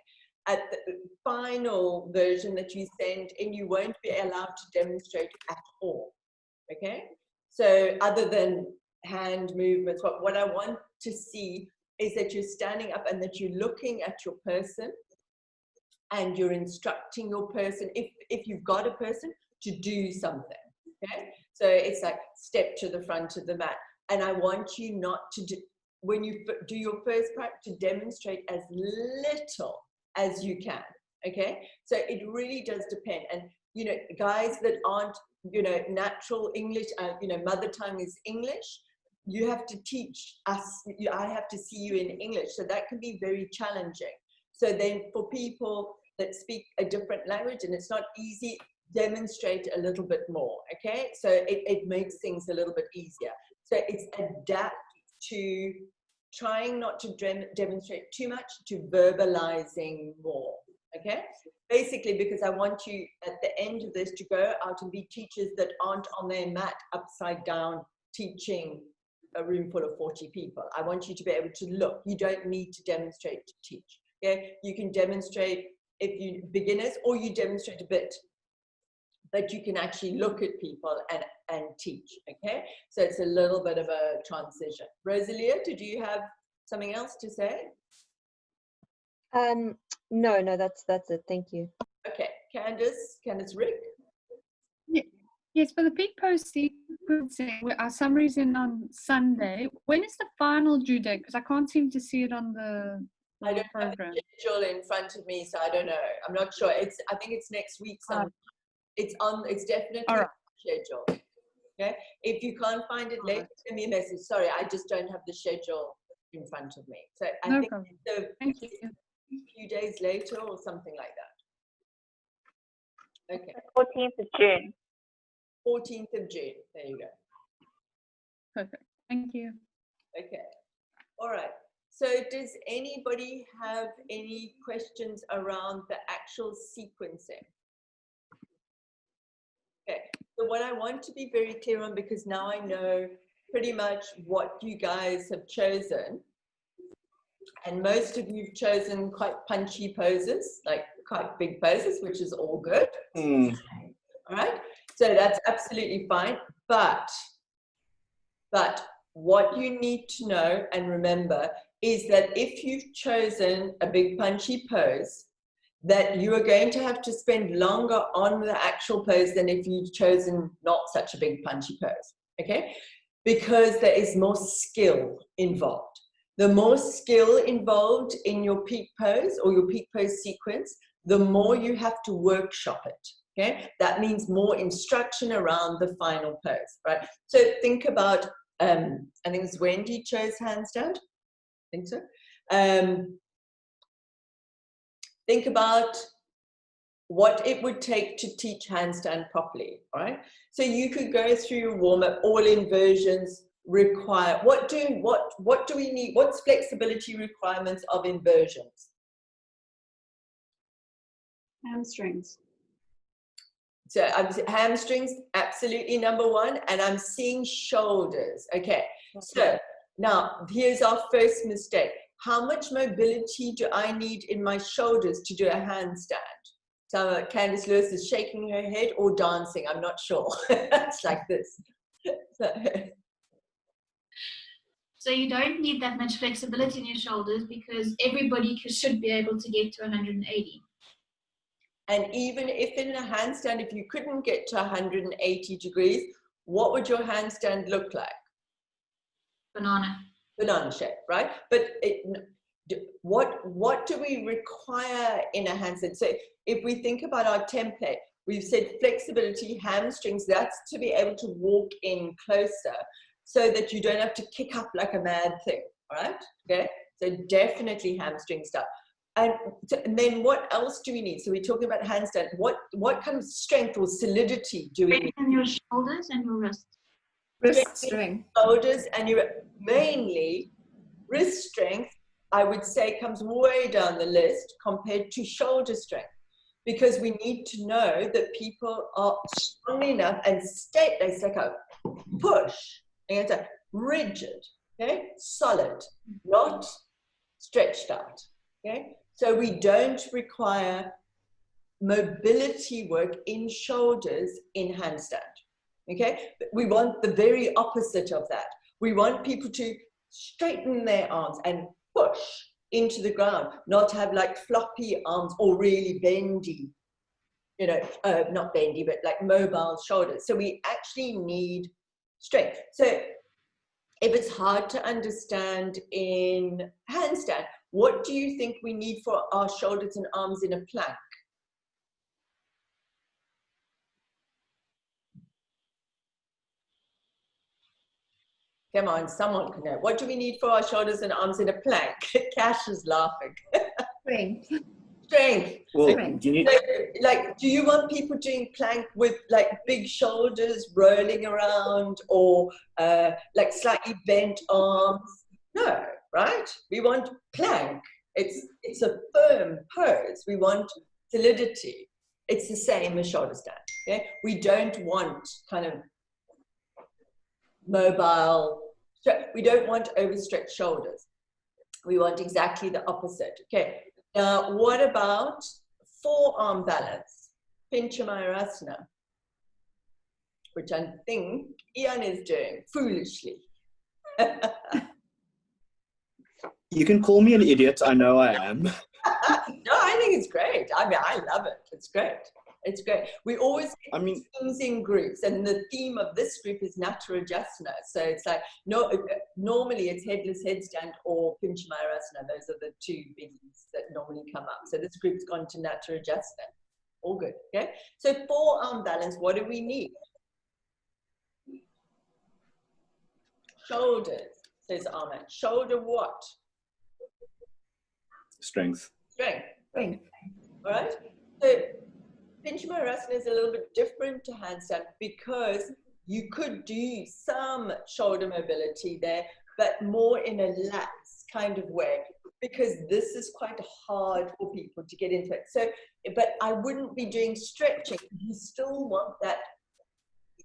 At the final version that you send in, you won't be allowed to demonstrate at all, okay? So other than hand movements, what I want to see is that you're standing up and that you're looking at your person and you're instructing your person, if you've got a person, to do something, okay? So it's like step to the front of the mat. And I want you not to do, when you do your first practice, to demonstrate as little as you can, okay? So it really does depend. And, you know, guys that aren't, you know, natural English, you know, mother tongue is English, you have to teach us, I have to see you in English. So that can be very challenging. So then for people that speak a different language and it's not easy, demonstrate a little bit more, okay? So it makes things a little bit easier. So it's adapt to trying not to demonstrate too much to verbalizing more, okay? Basically, because I want you at the end of this to go out and be teachers that aren't on their mat upside down teaching a room full of 40 people. I want you to be able to look. You don't need to demonstrate to teach, okay? You can demonstrate if you beginners, or you demonstrate a bit, but you can actually look at people and teach, okay? So it's a little bit of a transition. Rosalia, did you have something else to say? No, that's it. Thank you. Okay, Candice Rick. Yes, for the peak post sequencing, our summary's in on Sunday. When is the final due date? Because I can't seem to see it on the I don't program. have the schedule in front of me, so I don't know. I'm not sure. I think it's next week. It's definitely on the schedule. Okay. If you can't find it later, send me a message. Sorry, I just don't have the schedule in front of me. So I think it's a few days later or something like that. Okay. 14th of June. 14th of June. There you go. Perfect. Thank you. Okay. All right. So does anybody have any questions around the actual sequencing? Okay. So what I want to be very clear on, because now I know pretty much what you guys have chosen, and most of you've chosen quite punchy poses, like quite big poses, which is all good. All right. So that's absolutely fine. But what you need to know and remember is that if you've chosen a big punchy pose, that you are going to have to spend longer on the actual pose than if you've chosen not such a big punchy pose, okay? Because there is more skill involved. The more skill involved in your peak pose or your peak pose sequence, the more you have to workshop it, Okay, that means more instruction around the final pose, right? So think about, I think it's Wendy chose handstand. I think so. Think about what it would take to teach handstand properly, right? So you could go through your warm-up, all inversions require, what do we need, what's flexibility requirements of inversions? Hamstrings. So hamstrings, absolutely number one, and I'm seeing shoulders. Okay, so now here's our first mistake. How much mobility do I need in my shoulders to do a handstand? So Candice Lewis is shaking her head or dancing, I'm not sure. It's like this. So you don't need that much flexibility in your shoulders because everybody should be able to get to 180. And even if in a handstand, if you couldn't get to 180 degrees, what would your handstand look like? Banana. Banana shape, right? But what do we require in a handstand? So if we think about our template, we've said flexibility, hamstrings, that's to be able to walk in closer so that you don't have to kick up like a mad thing, right? Okay, so definitely hamstring stuff. And then what else do we need? So we're talking about handstand. What kind of strength or solidity do we need? Strengthen your shoulders and your wrists. Wrist strength. Shoulders and your, mainly wrist strength, I would say, comes way down the list compared to shoulder strength, because we need to know that people are strong enough and they like a push, and it's a rigid, okay, solid, not stretched out, okay. So we don't require mobility work in shoulders in handstand, okay. We want the very opposite of that. We want people to straighten their arms and push into the ground, not have like floppy arms or really bendy, you know, not bendy, but like mobile shoulders. So we actually need strength. So if it's hard to understand in handstand, what do you think we need for our shoulders and arms in a plank? Come on, someone can know. What do we need for our shoulders and arms in a plank? Cash is laughing. Strength. Strength. Well, Strength. do you need, Like, do you want people doing plank with like big shoulders rolling around, or like slightly bent arms? No, right? We want plank. It's a firm pose. We want solidity. It's the same as shoulder stand. Okay? We don't want kind of mobile. We don't want overstretched shoulders. We want exactly the opposite. Okay. Now, what about forearm balance? Pincha Mayurasana, which I think Ian is doing foolishly. you can call me an idiot. I know I am. No, I think it's great. I mean, I love it. It's great. It's great. We always I mean, things in groups, and the theme of this group is Natarajasana. So it's like, no, normally it's headless headstand or Pincha Mayurasana. Those are the two biggies that normally come up. So this group's gone to Natarajasana. All good. Okay. So forearm balance. What do we need? Shoulders, says Ahmed. Shoulder what? strength. Strength. Strength. All right. So Pincha Mayurasana is a little bit different to handstand because you could do some shoulder mobility there, but more in a lax kind of way, because this is quite hard for people to get into it. So, but I wouldn't be doing stretching. You still want that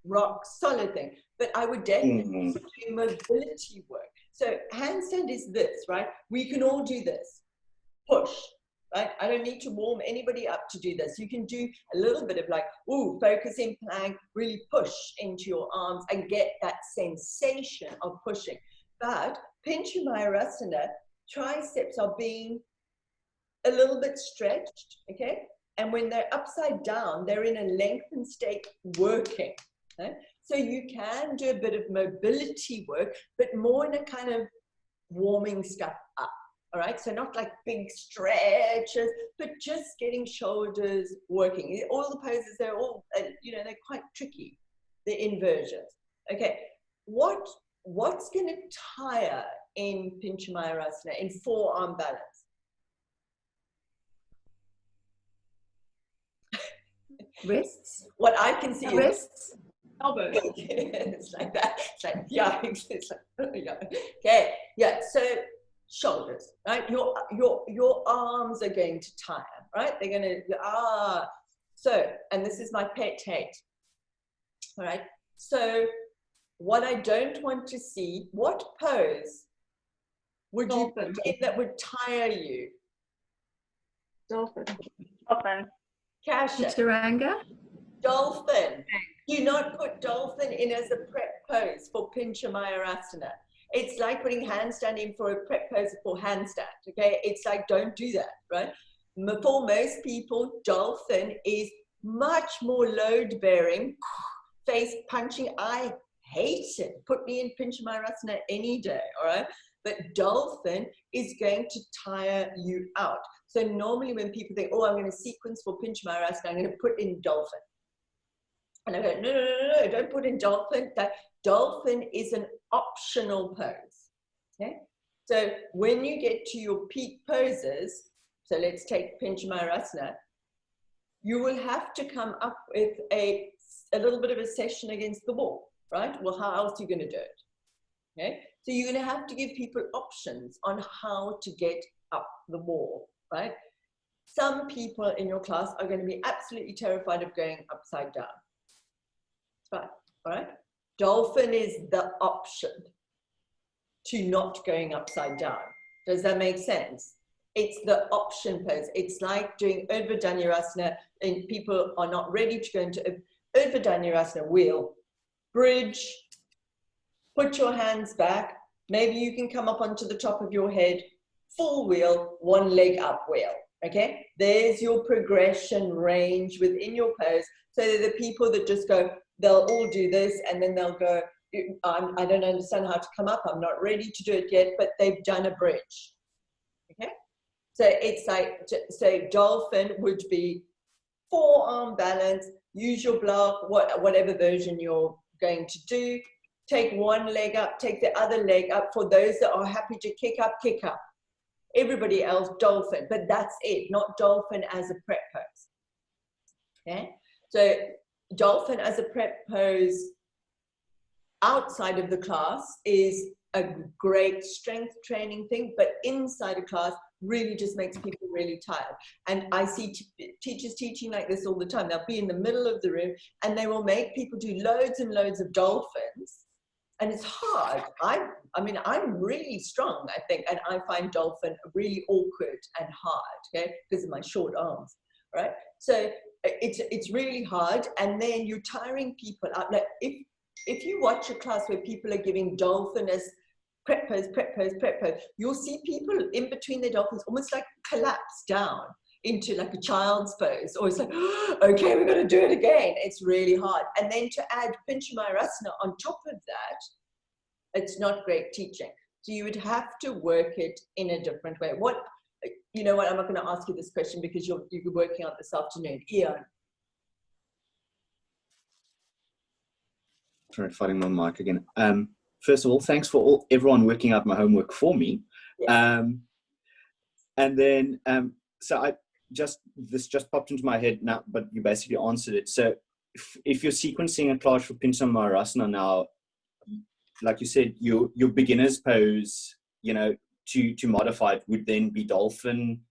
rock solid thing, but I would definitely do mobility work. So handstand is this, right? We can all do this. Push. Right? I don't need to warm anybody up to do this. You can do a little bit of like, ooh, focus in plank, really push into your arms and get that sensation of pushing. But Pincha Mayurasana, triceps are being a little bit stretched, okay? And when they're upside down, they're in a lengthened state working. Okay? So you can do a bit of mobility work, but more in a kind of warming stuff up. All right, so not like big stretches, but just getting shoulders working. All the poses, they're all, they're quite tricky, the inversions. Okay, what's going to tire in Pincha Mayurasana, in forearm balance? Wrists. What I can see is Wrists. Elbows. it's like that. It's like, yeah, it's like, yeah. Okay, yeah, so shoulders, right? Your arms are going to tire, right? They're going to, so, and this is my pet hate, all right? So what I don't want to see, what pose would Dolphin. you put in that would tire you? Dolphin. Dolphin. Kasha, Chaturanga. dolphin. Do not put dolphin in as a prep pose for Pincha Mayurasana. It's like putting handstand in for a prep pose for handstand, okay? It's like, don't do that, right? For most people, dolphin is much more load-bearing, face punching. I hate it. Put me in Pincha Mayurasana any day, all right? But dolphin is going to tire you out. So normally when people think, oh, I'm going to sequence for Pincha Mayurasana, I'm going to put in dolphin. And I go, no, don't put in dolphin. That dolphin is an optional pose, okay? So when you get to your peak poses, so let's take Pincha Mayurasana, you will have to come up with a little bit of a session against the wall, right? Well, how else are you going to do it, okay? So you're going to have to give people options on how to get up the wall, right? Some people in your class are going to be absolutely terrified of going upside down. Fine, all right? Dolphin is the option to not going upside down. Does that make sense? It's the option pose. It's like doing Urdhva Dhanurasana, and people are not ready to go into Urdhva Dhanurasana wheel, bridge, put your hands back. Maybe you can come up onto the top of your head, full wheel, one leg up wheel, okay? There's your progression range within your pose. So they're the people that just go, they'll all do this, and then they'll go, I don't understand how to come up. I'm not ready to do it yet, but they've done a bridge, okay? So it's like, so dolphin would be forearm balance, use your block, whatever version you're going to do. Take one leg up, take the other leg up. For those that are happy to kick up, kick up. Everybody else, dolphin, but that's it, not dolphin as a prep pose, okay? So dolphin as a prep pose outside of the class is a great strength training thing, but inside a class really just makes people really tired. And I see teachers teaching like this all the time. They'll be in the middle of the room and they will make people do loads and loads of dolphins. And it's hard. I mean, I'm really strong, I think, and I find dolphin really awkward and hard, okay, because of my short arms, right? So it's really hard, and then you're tiring people out. Like if you watch a class where people are giving dolphin as prep pose, you'll see people in between their dolphins almost like collapse down into like a child's pose, or it's like, okay, we're going to do it again. It's really hard. And then to add Pincha Mayurasana on top of that, it's not great teaching. So you would have to work it in a different way. You know what, I'm not going to ask you this question because you're working on it this afternoon. Ian. Sorry, fighting my mic again. First of all, thanks for everyone working out my homework for me. Yes. And then, so this just popped into my head now, but you basically answered it. So if you're sequencing a class for Pincha Mayurasana now, like you said, your beginner's pose, you know, to modify it would then be dolphin.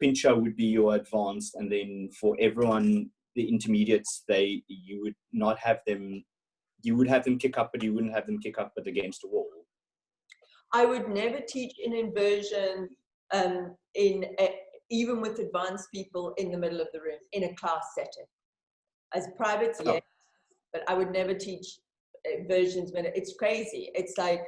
Pincha would be your advanced, and then for everyone, the intermediates, you would not have them. You would have them kick up, but you wouldn't have them kick up but against a wall. I would never teach in inversion even with advanced people in the middle of the room in a class setting. As privates, yes, but I would never teach versions when it's crazy. It's like,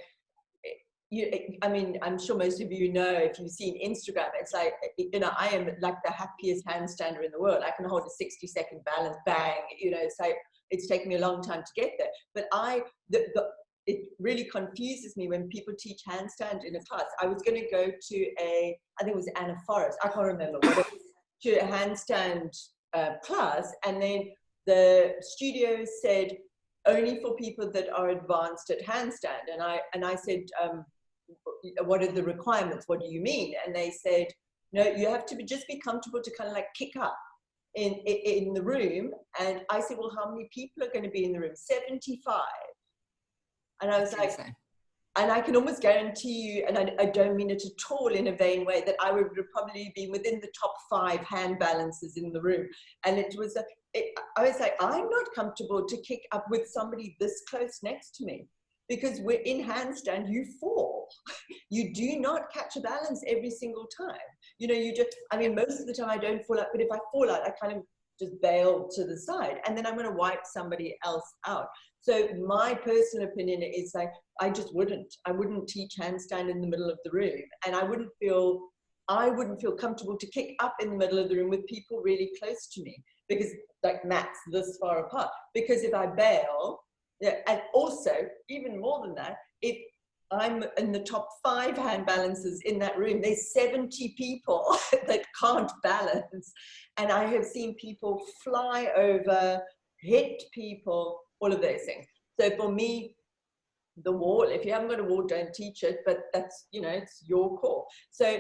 I mean, I'm sure most of you know, if you've seen Instagram, it's like, you know, I am like the happiest handstander in the world. I can hold a 60-second balance, bang, you know, it's like, it's taken me a long time to get there. But it really confuses me when people teach handstand in a class. I was going to go to I think it was Anna Forrest, I can't remember, but it was to a handstand class, and then the studio said only for people that are advanced at handstand, and I said, what are the requirements? What do you mean? And they said, no, you have to just be comfortable to kind of like kick up in the room. And I said, well, how many people are going to be in the room? 75. And I was like, and I can almost guarantee you, and I don't mean it at all in a vain way, that I would probably be within the top 5 hand balances in the room. And it was, I was like, I'm not comfortable to kick up with somebody this close next to me, because we're in handstand, you fall. You do not catch a balance every single time. You know, you just, I mean, most of the time I don't fall out, but if I fall out, I kind of just bail to the side, and then I'm going to wipe somebody else out. So my personal opinion is like, I wouldn't teach handstand in the middle of the room, and I wouldn't feel comfortable to kick up in the middle of the room with people really close to me, because like mats this far apart, because if I bail, yeah, and also even more than that, if I'm in the top 5 hand balances in that room, there's 70 people that can't balance, and I have seen people fly over, hit people, all of those things. So for me, the wall, if you haven't got a wall, don't teach it, but that's, you know, it's your call. So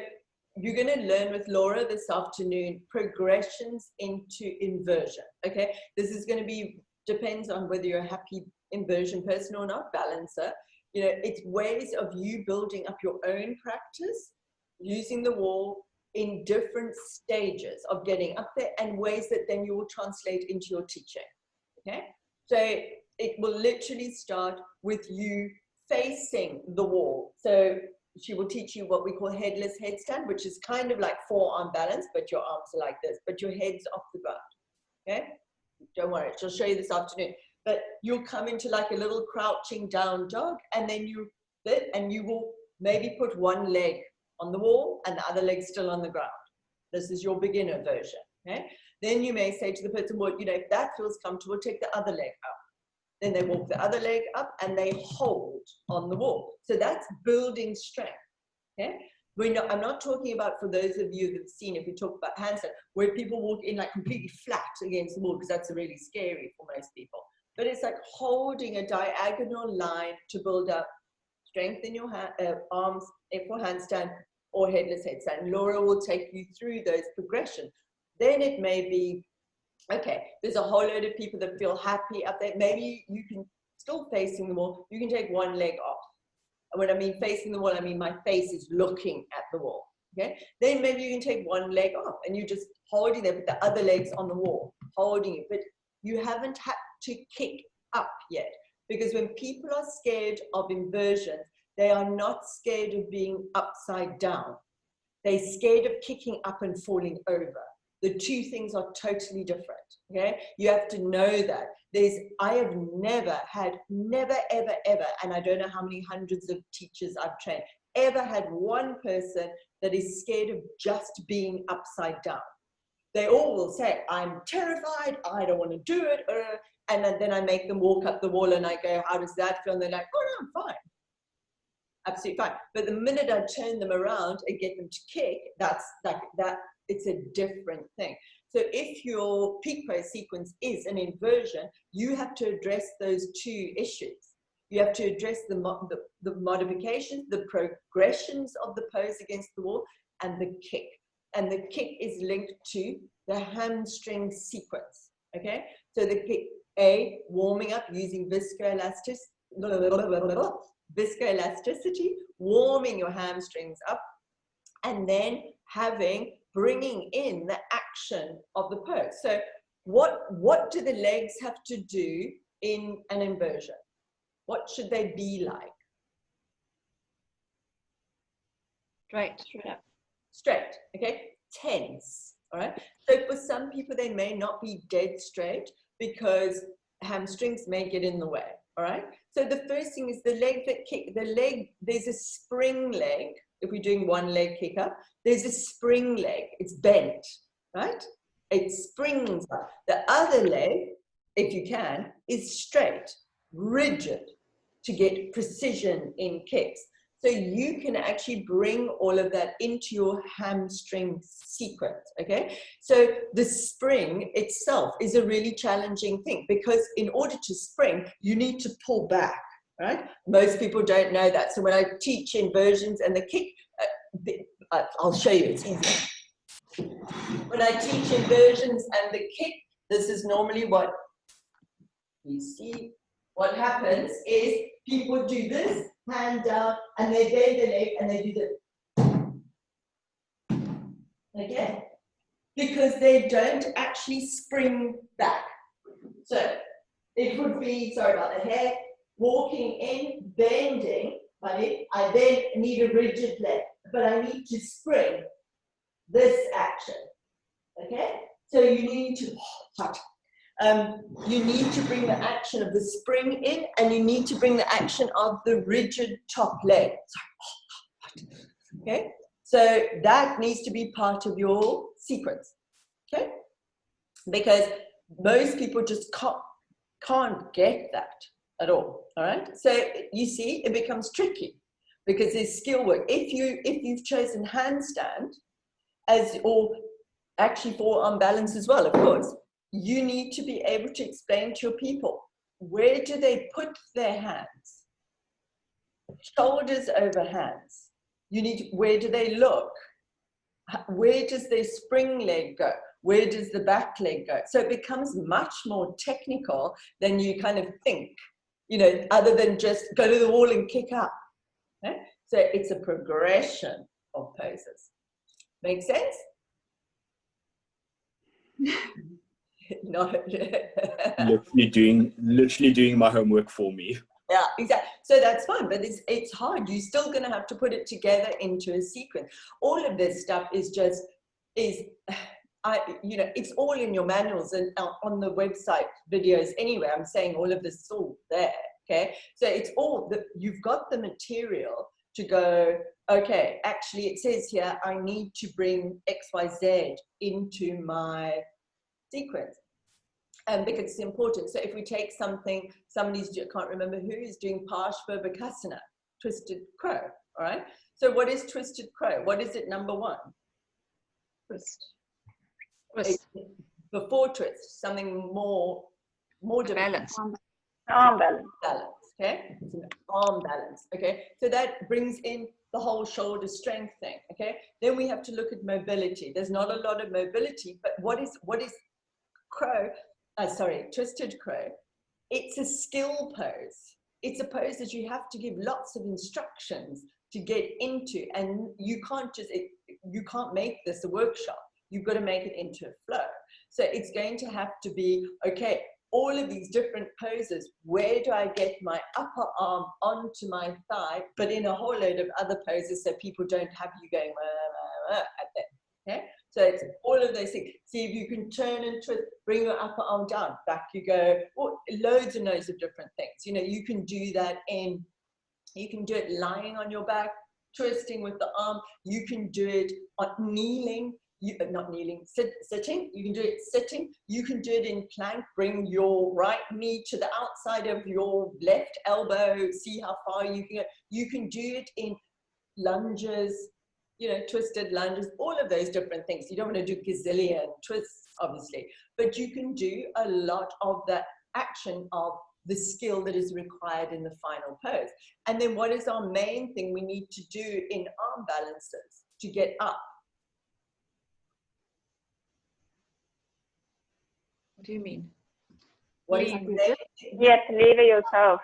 you're going to learn with Laura this afternoon progressions into inversion. Okay, this is going to be, depends on whether you're a happy inversion person or not, balancer. You know, it's ways of you building up your own practice using the wall in different stages of getting up there, and ways that then you will translate into your teaching. Okay, so it will literally start with you facing the wall. So she will teach you what we call headless headstand, which is kind of like forearm balance, but your arms are like this, but your head's off the ground. Okay, don't worry, she'll show you this afternoon. But you'll come into like a little crouching down dog, and then you will maybe put one leg on the wall and the other leg still on the ground. This is your beginner version. Okay, then you may say to the person, well, you know, if that feels comfortable, take the other leg up. Then they walk the other leg up and they hold on the wall. So that's building strength. Okay, I'm not talking about, for those of you that've seen, if we talk about handstand, where people walk in like completely flat against the wall, because that's really scary for most people. But it's like holding a diagonal line to build up strength in your arms for handstand or headless headstand. Laura will take you through those progressions. Then it may be, okay, there's a whole load of people that feel happy up there. Maybe you can still facing the wall. You can take one leg off. And when I mean facing the wall, I mean my face is looking at the wall. Okay. Then maybe you can take one leg off and you're just holding there with the other legs on the wall, holding it. But you haven't had to kick up yet, because when people are scared of inversion, they are not scared of being upside down. They're scared of kicking up and falling over. The two things are totally different. Okay, you have to know that. I have never, ever, and I don't know how many hundreds of teachers I've trained, ever had one person that is scared of just being upside down. They all will say, I'm terrified, I don't want to do it, and then I make them walk up the wall and I go, how does that feel? And they're like, oh no, I'm fine. Absolutely fine. But the minute I turn them around and get them to kick, that's like that, it's a different thing. So if your peak pose sequence is an inversion, you have to address those two issues. You have to address the modifications, the progressions of the pose against the wall, and the kick. And the kick is linked to the hamstring sequence. Okay, so the kick, warming up using viscoelasticity, warming your hamstrings up, and then bringing in the action of the pose. So what do the legs have to do in an inversion? What should they be like? Straight up. Straight, okay? Tense, all right? So for some people, they may not be dead straight because hamstrings may get in the way, all right? So the first thing is the leg that kick, there's a spring leg. If we're doing one leg kick up, there's a spring leg, it's bent, right? It springs up. The other leg, if you can, is straight, rigid. to get precision in kicks. So you can actually bring all of that into your hamstring sequence, okay? So the spring itself is a really challenging thing, because in order to spring, you need to pull back, right? Most people don't know that. So when I teach inversions and the kick, I'll show you, it's easy. When I teach inversions and the kick, this is normally what you see. What happens is people do this, hand down, and they bend the leg and they do this. Okay? Because they don't actually spring back. So it would be, sorry about the hair, walking in, bending, I then need a rigid leg, but I need to spring this action. Okay? So you need to touch. You need to bring the action of the spring in, and you need to bring the action of the rigid top leg. Okay, so that needs to be part of your sequence. Okay, because most people just can't get that at all. All right, so you see, it becomes tricky because there's skill work. If you've chosen handstand as, or actually forearm balance as well, of course, you need to be able to explain to your people, where do they put their hands? Shoulders over hands. You need to, where do they look? Where does their spring leg go? Where does the back leg go? So it becomes much more technical than you kind of think, you know, other than just go to the wall and kick up. Okay? So it's a progression of poses. Make sense? No. literally doing my homework for me. Yeah, exactly. So that's fine, but it's hard. You're still going to have to put it together into a sequence. All of this stuff is it's all in your manuals and on the website videos anyway. I'm saying all of this is all there. Okay, so it's all you've got the material to go, okay, actually it says here I need to bring XYZ into my sequence, and because it's important. So if we take something, I can't remember who is doing Parshva Bakasana, twisted crow. All right. So what is twisted crow? What is it? Number one. Twist. Before twist, something more Balance. Arm balance. Balance. Okay. It's an arm balance. Okay. So that brings in the whole shoulder strength thing. Okay. Then we have to look at mobility. There's not a lot of mobility, but what is crow? Twisted crow. It's a skill pose. It's a pose that you have to give lots of instructions to get into, and you can't make this a workshop. You've got to make it into a flow. So it's going to have to be, okay, all of these different poses, where do I get my upper arm onto my thigh, but in a whole load of other poses so people don't have you going at them. Okay? So it's all of those things. See if you can turn and twist, bring your upper arm down, back you go, or loads and loads of different things. You know, you can do that you can do it lying on your back, twisting with the arm. You can do it on kneeling, sitting. You can do it sitting. You can do it in plank. Bring your right knee to the outside of your left elbow. See how far you can go. You can do it in lunges, you know, twisted lunges, all of those different things. You don't want to do gazillion twists, obviously, but you can do a lot of that action of the skill that is required in the final pose. And then what is our main thing we need to do in arm balances to get up? What do you mean? What is it? You have to lever yourself.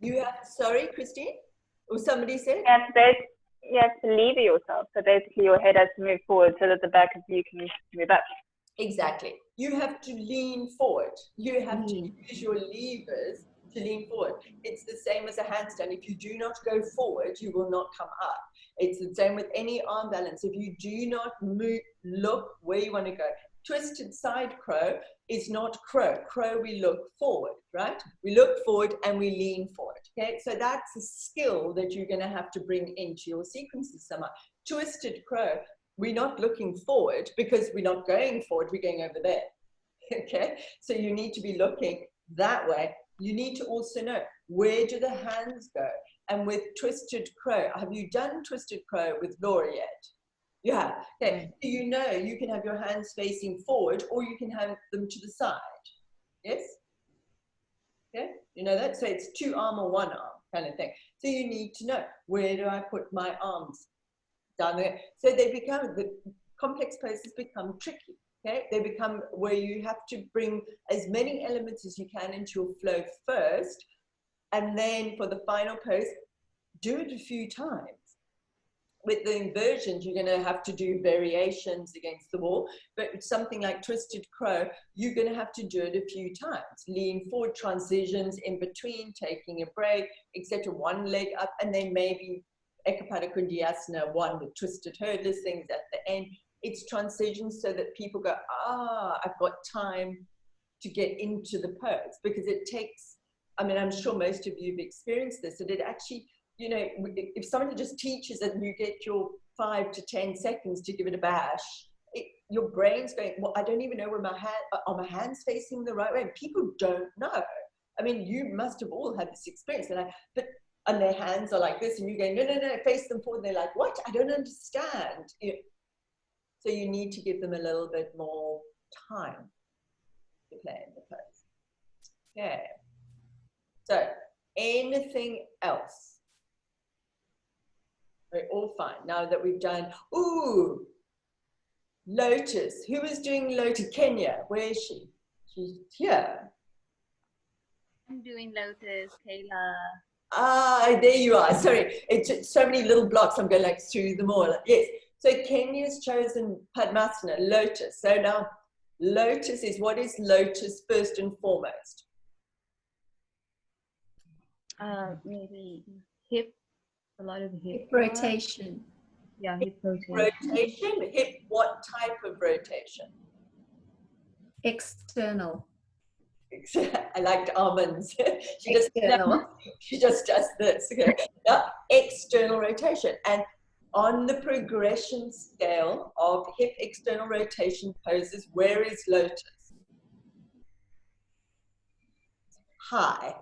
You have, sorry, Christine? Or somebody said? You have to lever yourself. So basically your head has to move forward so that the back of you can move up. Exactly. You have to lean forward. You have to use your levers to lean forward. It's the same as a handstand. If you do not go forward, you will not come up. It's the same with any arm balance. If you do not move, look where you want to go. Twisted side crow is not crow. Crow, we look forward, right? We look forward and we lean forward, okay? So that's a skill that you're going to have to bring into your sequences somehow. Twisted crow, we're not looking forward because we're not going forward, we're going over there, okay? So you need to be looking that way. You need to also know Where do the hands go? And with Twisted Crow, have you done Twisted Crow with Laura yet? You have. Okay. So you know you can have your hands facing forward or you can have them to the side. Yes? Okay. You know that? So it's 2 arm or 1 arm kind of thing. So you need to know, where do I put my arms? Down there. So they become, the complex poses become tricky. Okay, they become where you have to bring as many elements as you can into your flow first, and then for the final pose, do it a few times. With the inversions, you're going to have to do variations against the wall, but with something like Twisted Crow, you're going to have to do it a few times. Lean forward, transitions in between, taking a break, etc. One leg up, and then maybe Ekapada Kundiyasana, one with twisted hurdlers, things at the end. It's transitions so that people go, I've got time to get into the pose, because it takes, I mean, I'm sure most of you have experienced this, that it actually, you know, if somebody just teaches it and you get your 5 to 10 seconds to give it a bash, your brain's going, well, I don't even know where my hand, are my hands facing the right way? People don't know. I mean, you must have all had this experience, and their hands are like this, and you go, no, face them forward. And they're like, what? I don't understand. So you need to give them a little bit more time to play in the pose. Okay. So anything else? We're all fine now that we've done, Lotus. Who is doing Lotus? Kenya, where is she? She's here. I'm doing Lotus, There Kayla. you are. Sorry, it's so many little blocks. I'm going like through them all. Yes. So Kenya's chosen Padmasana, Lotus. So now Lotus is, what is Lotus first and foremost? Maybe hip, a lot of hip rotation. Yeah, hip rotation. Rotation, hip, what type of rotation? External. I liked almonds. External. She just does this. Okay. Now, external rotation. And on the progression scale of hip external rotation poses, where is Lotus? High.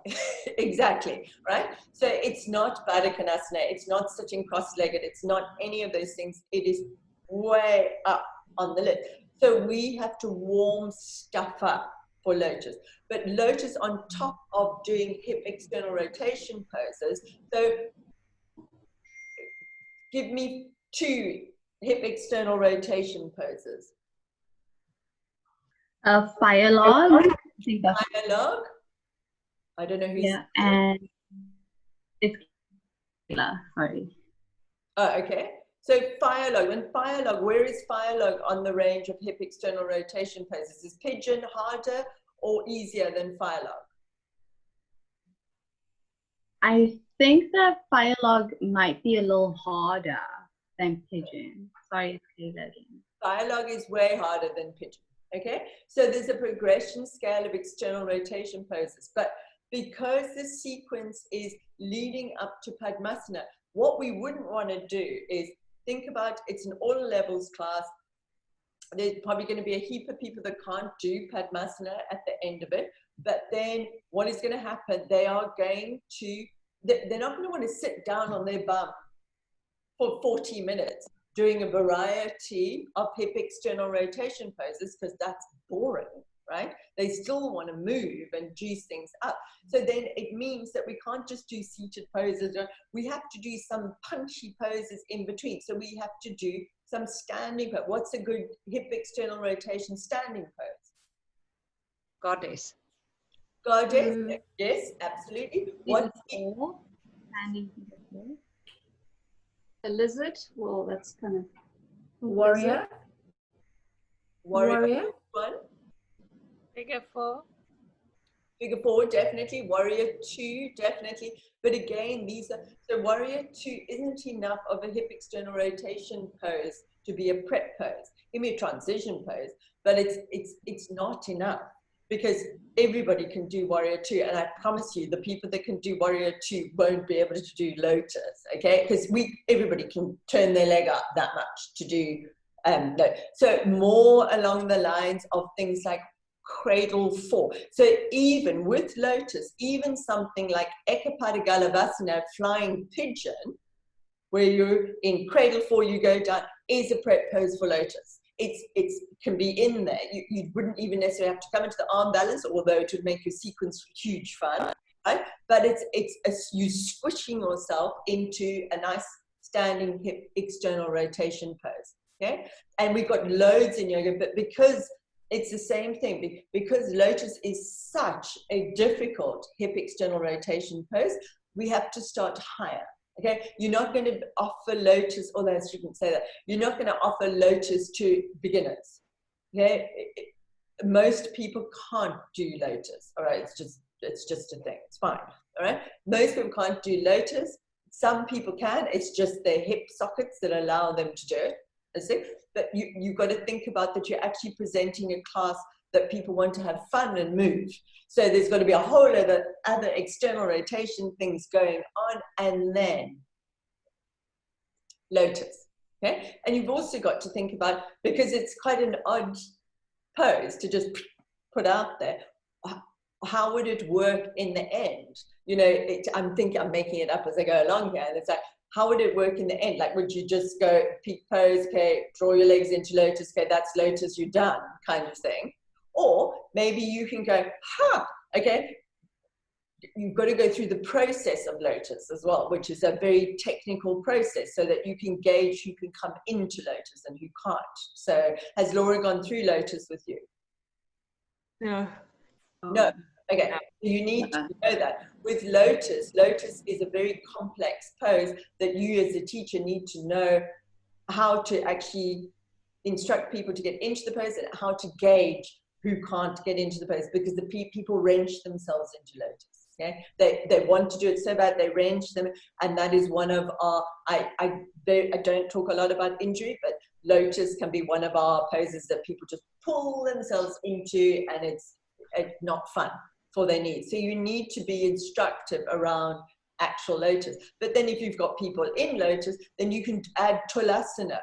Exactly, right? So it's not Baddha Konasana, it's not sitting cross-legged, it's not any of those things. It is way up on the list. So we have to warm stuff up for Lotus. But Lotus on top of doing hip external rotation poses, so give me 2 hip external rotation poses. Fire log. I think that's Fire log. I don't know who's. Yeah, and it's Kayla, sorry. Oh, okay. So fire log. When fire log, where is fire log on the range of hip external rotation poses? Is pigeon harder or easier than fire log? I think that fire log might be a little harder than pigeon. Sorry, it's Kayla again. Fire log is way harder than pigeon. Okay. So there's a progression scale of external rotation poses, but because the sequence is leading up to Padmasana, what we wouldn't want to do is think about, it's an all levels class. There's probably going to be a heap of people that can't do Padmasana at the end of it. But then what is going to happen? They are going to, they're not going to want to sit down on their bum for 40 minutes doing a variety of hip external rotation poses, because that's boring, right? They still want to move and juice things up. So then it means that we can't just do seated poses. We have to do some punchy poses in between. So we have to do some standing pose. What's a good hip external rotation standing pose? Goddess. Goddess, yes, absolutely. What's Standing pose. A lizard. Well, that's kind of warrior. Warrior. One. Figure 4. Figure 4, definitely. Warrior 2, definitely. But again, these are, so warrior 2 isn't enough of a hip external rotation pose to be a prep pose. Give me a transition pose, but it's not enough, because everybody can do warrior 2, and I promise you, the people that can do warrior 2 won't be able to do Lotus, okay? Because everybody can turn their leg up that much to do. So more along the lines of things like cradle 4. So even with lotus, even something like Ekapada Galavasana, flying pigeon, where you're in cradle 4, you go down, is a prep pose for lotus. It can be in there. You wouldn't even necessarily have to come into the arm balance, although it would make your sequence huge fun, right? But it's you squishing yourself into a nice standing hip external rotation pose, okay? And we've got loads in yoga, but because it's the same thing, because lotus is such a difficult hip external rotation pose, we have to start higher. Okay, you're not going to offer lotus, although I shouldn't say that, you're not going to offer lotus to beginners. Okay, most people can't do lotus. All right, it's just a thing. It's fine. All right, most people can't do lotus. Some people can. It's just their hip sockets that allow them to do it. But you've got to think about that. You're actually presenting a class that people want to have fun and move. So there's got to be a whole other external rotation things going on, and then lotus, okay? And you've also got to think about, because it's quite an odd pose to just put out there, how would it work in the end? You know, I'm making it up as I go along here, and it's like, how would it work in the end? Like, would you just go peak pose, okay, draw your legs into lotus, okay, that's lotus, you're done, kind of thing? Or maybe you can go, okay, you've got to go through the process of lotus as well, which is a very technical process, so that you can gauge who can come into lotus and who can't. So has Laura gone through lotus with you? No. No. Okay, you need to know that. With lotus, lotus is a very complex pose that you as a teacher need to know how to actually instruct people to get into the pose and how to gauge who can't get into the pose, because the people wrench themselves into lotus. Okay, they want to do it so bad, they wrench them, and that is one of our, I don't talk a lot about injury, but lotus can be one of our poses that people just pull themselves into, and it's not fun for their knees. So you need to be instructive around actual lotus. But then if you've got people in lotus, then you can add tulasana.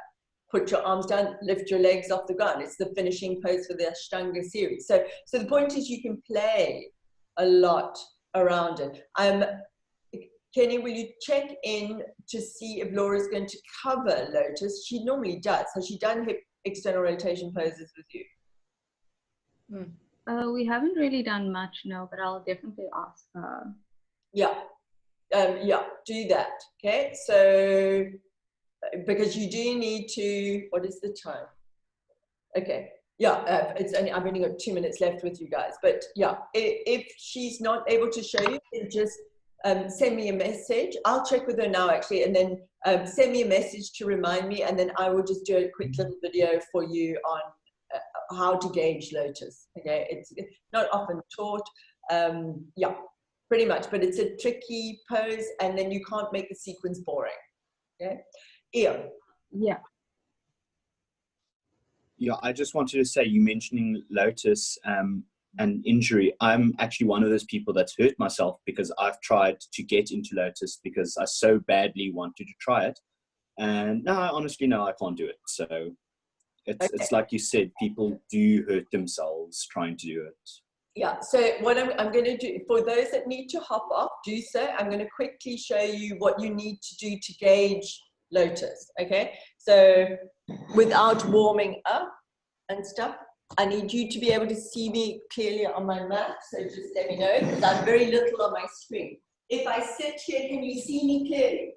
Put your arms down, lift your legs off the ground. It's the finishing pose for the Ashtanga series. So the point is you can play a lot around it. Kenny, will you check in to see if Laura's going to cover lotus? She normally does. Has she done hip external rotation poses with you? We haven't really done much, no, but I'll definitely ask her. Yeah, do that, okay? So, because you do need to, what is the time? Okay, yeah, I've only got 2 minutes left with you guys, but yeah, if she's not able to show you, then just send me a message. I'll check with her now actually, and then send me a message to remind me, and then I will just do a quick little video for you on how to gauge lotus. Okay, it's not often taught. Yeah, pretty much, but it's a tricky pose, and then you can't make the sequence boring. Okay, Ian. Yeah. Yeah, I just wanted to say, you mentioning lotus and injury. I'm actually one of those people that's hurt myself because I've tried to get into lotus because I so badly wanted to try it, and now honestly, no, I can't do it. So it's like you said, people do hurt themselves trying to do it. Yeah, so what I'm going to do, for those that need to hop off, do so. I'm going to quickly show you what you need to do to gauge lotus, okay? So without warming up and stuff, I need you to be able to see me clearly on my mat, so just let me know, because I'm very little on my screen. If I sit here, can you see me clearly?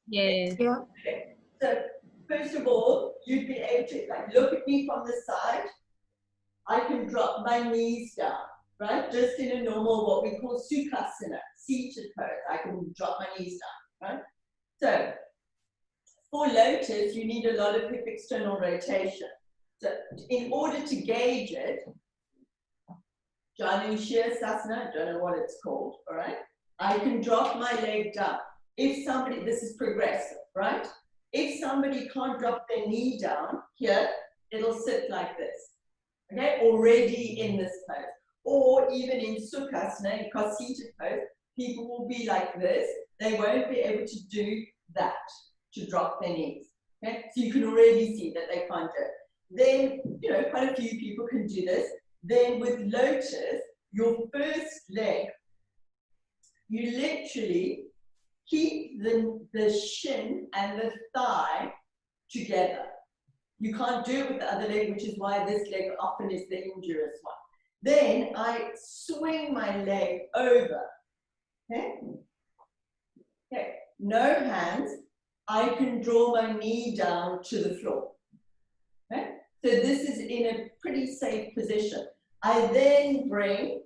Yes. Yeah. Okay. So first of all, you'd be able to look at me from the side. I can drop my knees down, right? Just in a normal, what we call sukhasana, seated pose. I can drop my knees down, right? So for lotus, you need a lot of hip external rotation. So in order to gauge it, Janu Shirsasana, I don't know what it's called, all right? I can drop my leg down. If somebody, this is progressive, right? If somebody can't drop their knee down here, it'll sit like this. Okay, already in this pose. Or even in Sukhasana, in cross-seated pose, people will be like this. They won't be able to do that, to drop their knees. Okay, so you can already see that they can't do it. Then, you know, quite a few people can do this. Then with Lotus, your first leg, you literally keep the shin and the thigh together. You can't do it with the other leg, which is why this leg often is the injurious one. Then I swing my leg over. Okay? Okay. No hands. I can draw my knee down to the floor. Okay? So this is in a pretty safe position. I then bring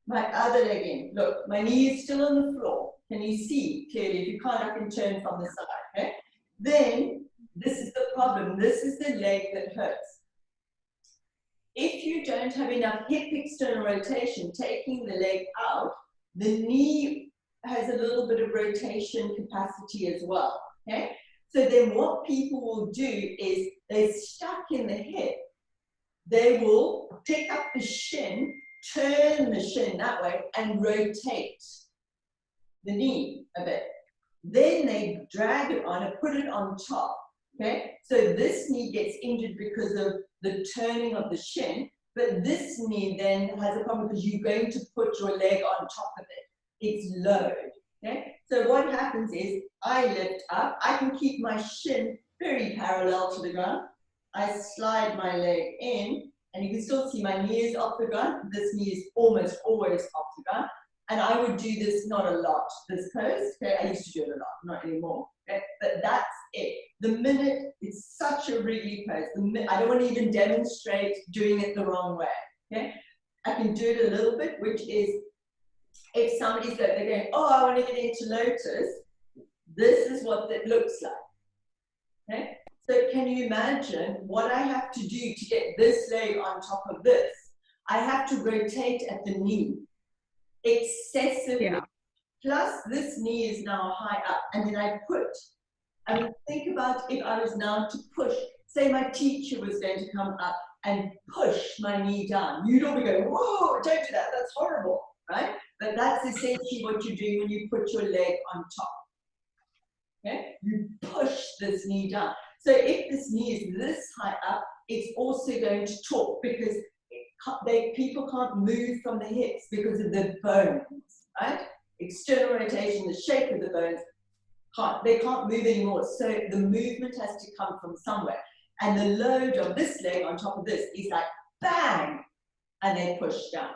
my other leg in. Look, my knee is still on the floor. Can you see clearly? If you can't, I can turn from the side. Okay? Then, this is the problem. This is the leg that hurts. If you don't have enough hip external rotation, taking the leg out, the knee has a little bit of rotation capacity as well. Okay? So then what people will do is they're stuck in the hip. They will pick up the shin, turn the shin that way, and rotate the knee a bit. Then they drag it on and put it on top. Okay? So this knee gets injured because of the turning of the shin, but this knee then has a problem because you're going to put your leg on top of it. It's load. Okay? So what happens is I lift up, I can keep my shin very parallel to the ground. I slide my leg in, and you can still see my knee is off the ground. This knee is almost always off the ground. And I would do this not a lot, this pose. Okay? I used to do it a lot, not anymore. Okay? But that's it. The minute, it's such a wriggly pose. I don't want to even demonstrate doing it the wrong way. Okay? I can do it a little bit, which is, if somebody's like, they're going, oh, I want to get into Lotus, this is what it looks like. Okay? So can you imagine what I have to do to get this leg on top of this? I have to rotate at the knee excessively. Yeah. Plus this knee is now high up, and then I mean, think about if I was now to push, say my teacher was going to come up and push my knee down. You'd all be going, whoa, don't do that, that's horrible, right? But that's essentially what you're doing when you put your leg on top. Okay? You push this knee down. So if this knee is this high up, it's also going to talk because people can't move from the hips because of the bones, right? External rotation, the shape of the bones, they can't move anymore. So the movement has to come from somewhere. And the load of this leg on top of this is like bang, and they push down.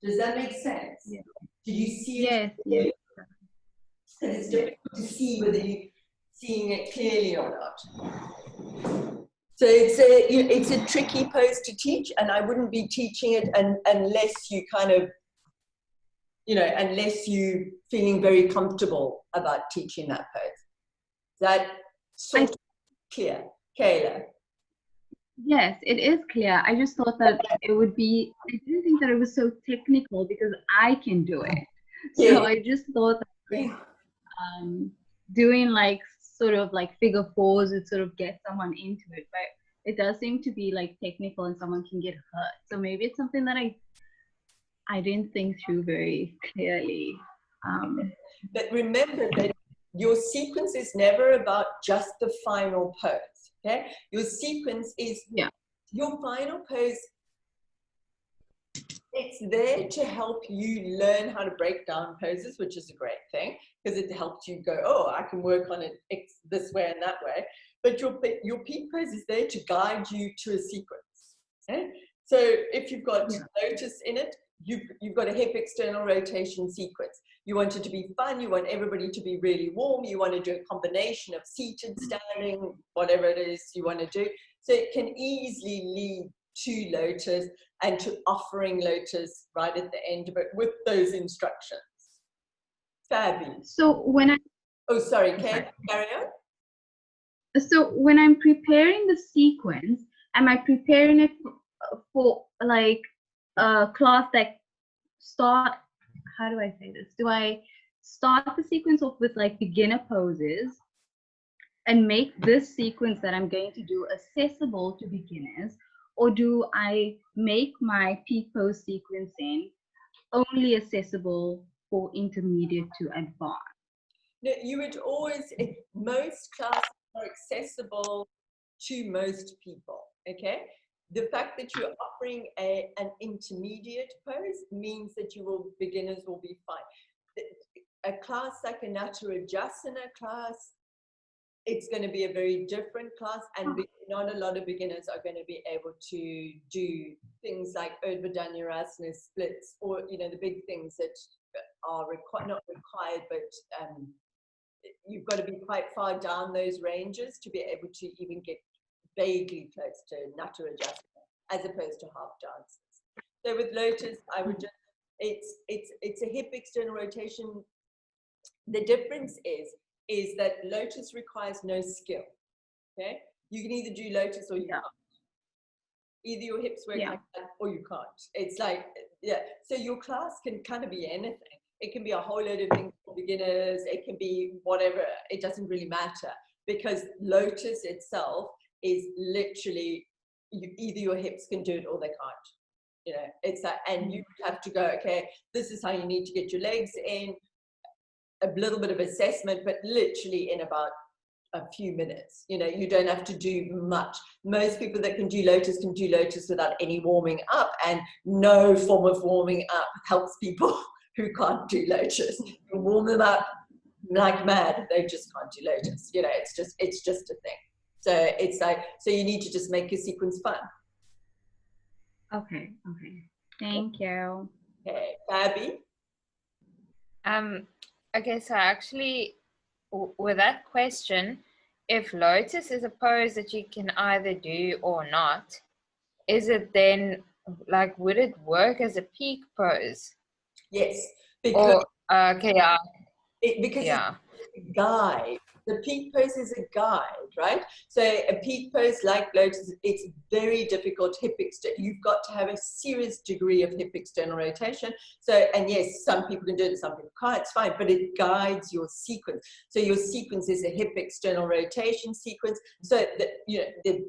Does that make sense? Yeah. Did you see it? Yes. And it's difficult to see whether you're seeing it clearly or not. So it's a tricky pose to teach, and I wouldn't be teaching it unless you kind of, unless you're feeling very comfortable about teaching that pose. Is that sort of clear? Kayla? Yes, it is clear. I just thought that it would be, I didn't think that it was so technical because I can do it. So yeah. I just thought that doing like sort of like figure fours would sort of get someone into it, but it does seem to be like technical and someone can get hurt. So maybe it's something that I didn't think through very clearly. But remember that your sequence is never about just the final pose. Okay, your sequence is your final pose. It's there to help you learn how to break down poses, which is a great thing because it helps you go, oh, I can work on it this way and that way. But your peak pose is there to guide you to a sequence. Okay? So if you've got Lotus in it, you've got a hip external rotation sequence. You want it to be fun. You want everybody to be really warm. You want to do a combination of seated, standing, whatever it is you want to do. So it can easily lead to Lotus and to offering Lotus right at the end of it with those instructions. Fabulous. So when I... Oh, sorry, Kate, carry on. So when I'm preparing the sequence, am I preparing it for like a class that start, how do I say this? Do I start the sequence off with like beginner poses and make this sequence that I'm going to do accessible to beginners? Or do I make my peak pose sequencing only accessible for intermediate to advanced? No, you would always, most classes are accessible to most people, okay? the fact that you're offering an intermediate pose means that beginners will be fine. A class like a Natarajasana class, it's going to be a very different class, and not a lot of beginners are going to be able to do things like Urdhva Dhanurasana splits, or the big things that are not required, but you've got to be quite far down those ranges to be able to even get vaguely close to Natarajasana as opposed to half dances. So with Lotus, I would just, it's a hip external rotation. The difference is that Lotus requires no skill. Okay, you can either do Lotus or you can't. Either your hips work like that or you can't. It's like, so your class can kind of be anything. It can be a whole load of things for beginners. It can be whatever. It doesn't really matter, because Lotus itself is literally, either your hips can do it or they can't. It's like, and you have to go, okay, this is how you need to get your legs in, a little bit of assessment, but literally in about a few minutes. You don't have to do much. Most people that can do Lotus without any warming up, and no form of warming up helps people who can't do Lotus. You warm them up like mad, they just can't do Lotus. It's just a thing. So it's like, so you need to just make your sequence fun. Okay. Thank you. Okay, Fabi? Okay, so actually, with that question, if Lotus is a pose that you can either do or not, is it then, like, would it work as a peak pose? Yes. Because, because it's a guide. The peak pose is a guide, right? So a peak pose like Lotus, it's very difficult hip external. You've got to have a serious degree of hip external rotation. So, and yes, some people can do it, some people can't, it's fine, but it guides your sequence. So your sequence is a hip external rotation sequence. So the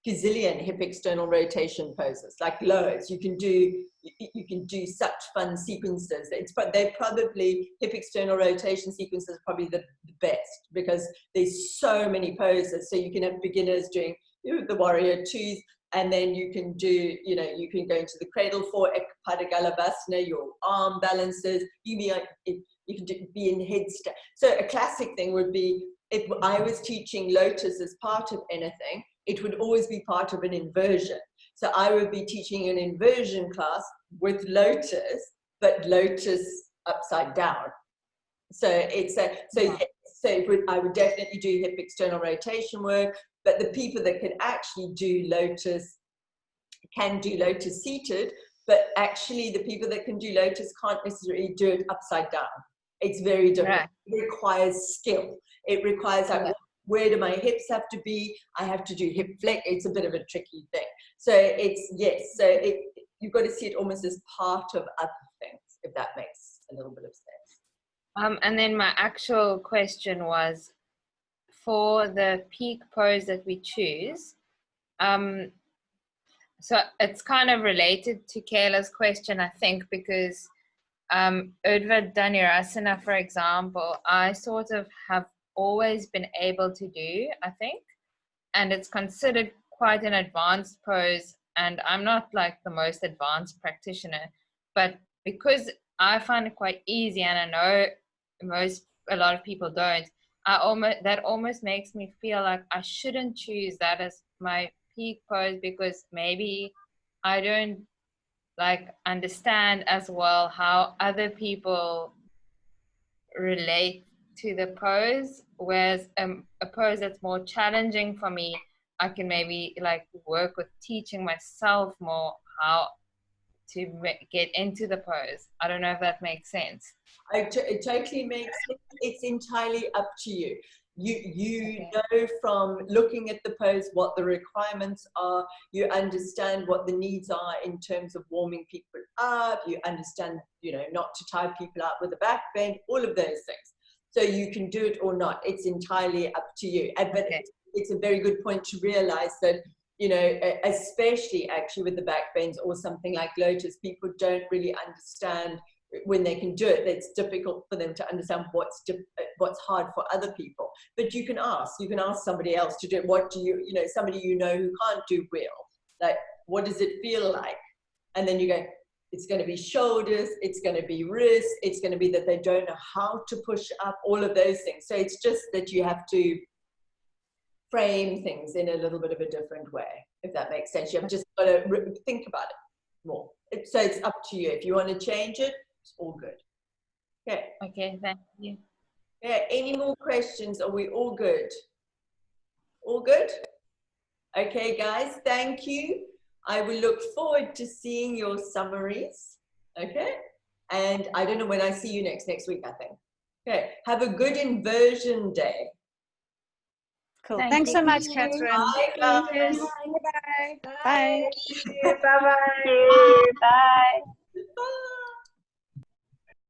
gazillion hip external rotation poses, like loads. You can do such fun sequences. They're probably, hip external rotation sequences are probably the best, because there's so many poses. So you can have beginners doing the warrior twos, and then you can do, you can go into the cradle for Ekapada Galavasana, your arm balances. You can be in headstand. So a classic thing would be, if I was teaching Lotus as part of anything, it would always be part of an inversion. So I would be teaching an inversion class with Lotus, but Lotus upside down. So it's I would definitely do hip external rotation work, but the people that can actually do Lotus can do Lotus seated, but actually the people that can do Lotus can't necessarily do it upside down. It's very different. Right. It requires skill. It requires, like, where do my hips have to be? I have to do hip flex. It's a bit of a tricky thing. So you've got to see it almost as part of other things, if that makes a little bit of sense. And then my actual question was, for the peak pose that we choose, so it's kind of related to Kayla's question, I think, because Urdhva Dhanurasana, for example, I sort of have always been able to do, I think, and it's considered quite an advanced pose, and I'm not like the most advanced practitioner, but because I find it quite easy, and I know a lot of people don't, that almost makes me feel like I shouldn't choose that as my peak pose, because maybe I don't understand as well how other people relate to the pose, whereas a pose that's more challenging for me, I can maybe work with teaching myself more how to get into the pose. I don't know if that makes sense. It totally makes sense. It's entirely up to you. You know from looking at the pose what the requirements are. You understand what the needs are in terms of warming people up. You understand, not to tie people out with a back bend, all of those things. So you can do it or not. It's entirely up to you. But it's a very good point to realize that, especially actually with the back bends or something like Lotus, people don't really understand when they can do it. It's difficult for them to understand what's hard for other people. But you can ask somebody else to do it. What do somebody who can't do wheel, Like, what does it feel like? And then you go, it's going to be shoulders, it's going to be wrists, it's going to be that they don't know how to push up, all of those things. So it's just that you have to frame things in a little bit of a different way, if that makes sense. You have just got to think about it more. So it's up to you. If you want to change it, it's all good. Okay. Okay, thank you. Yeah, any more questions? Are we all good? All good? Okay, guys, thank you. I will look forward to seeing your summaries. Okay? And I don't know when I see you next week, I think. Okay, have a good inversion day. Cool. Thanks so much, Catherine. Bye, guys. Bye. Bye. Bye-bye. Bye. Bye.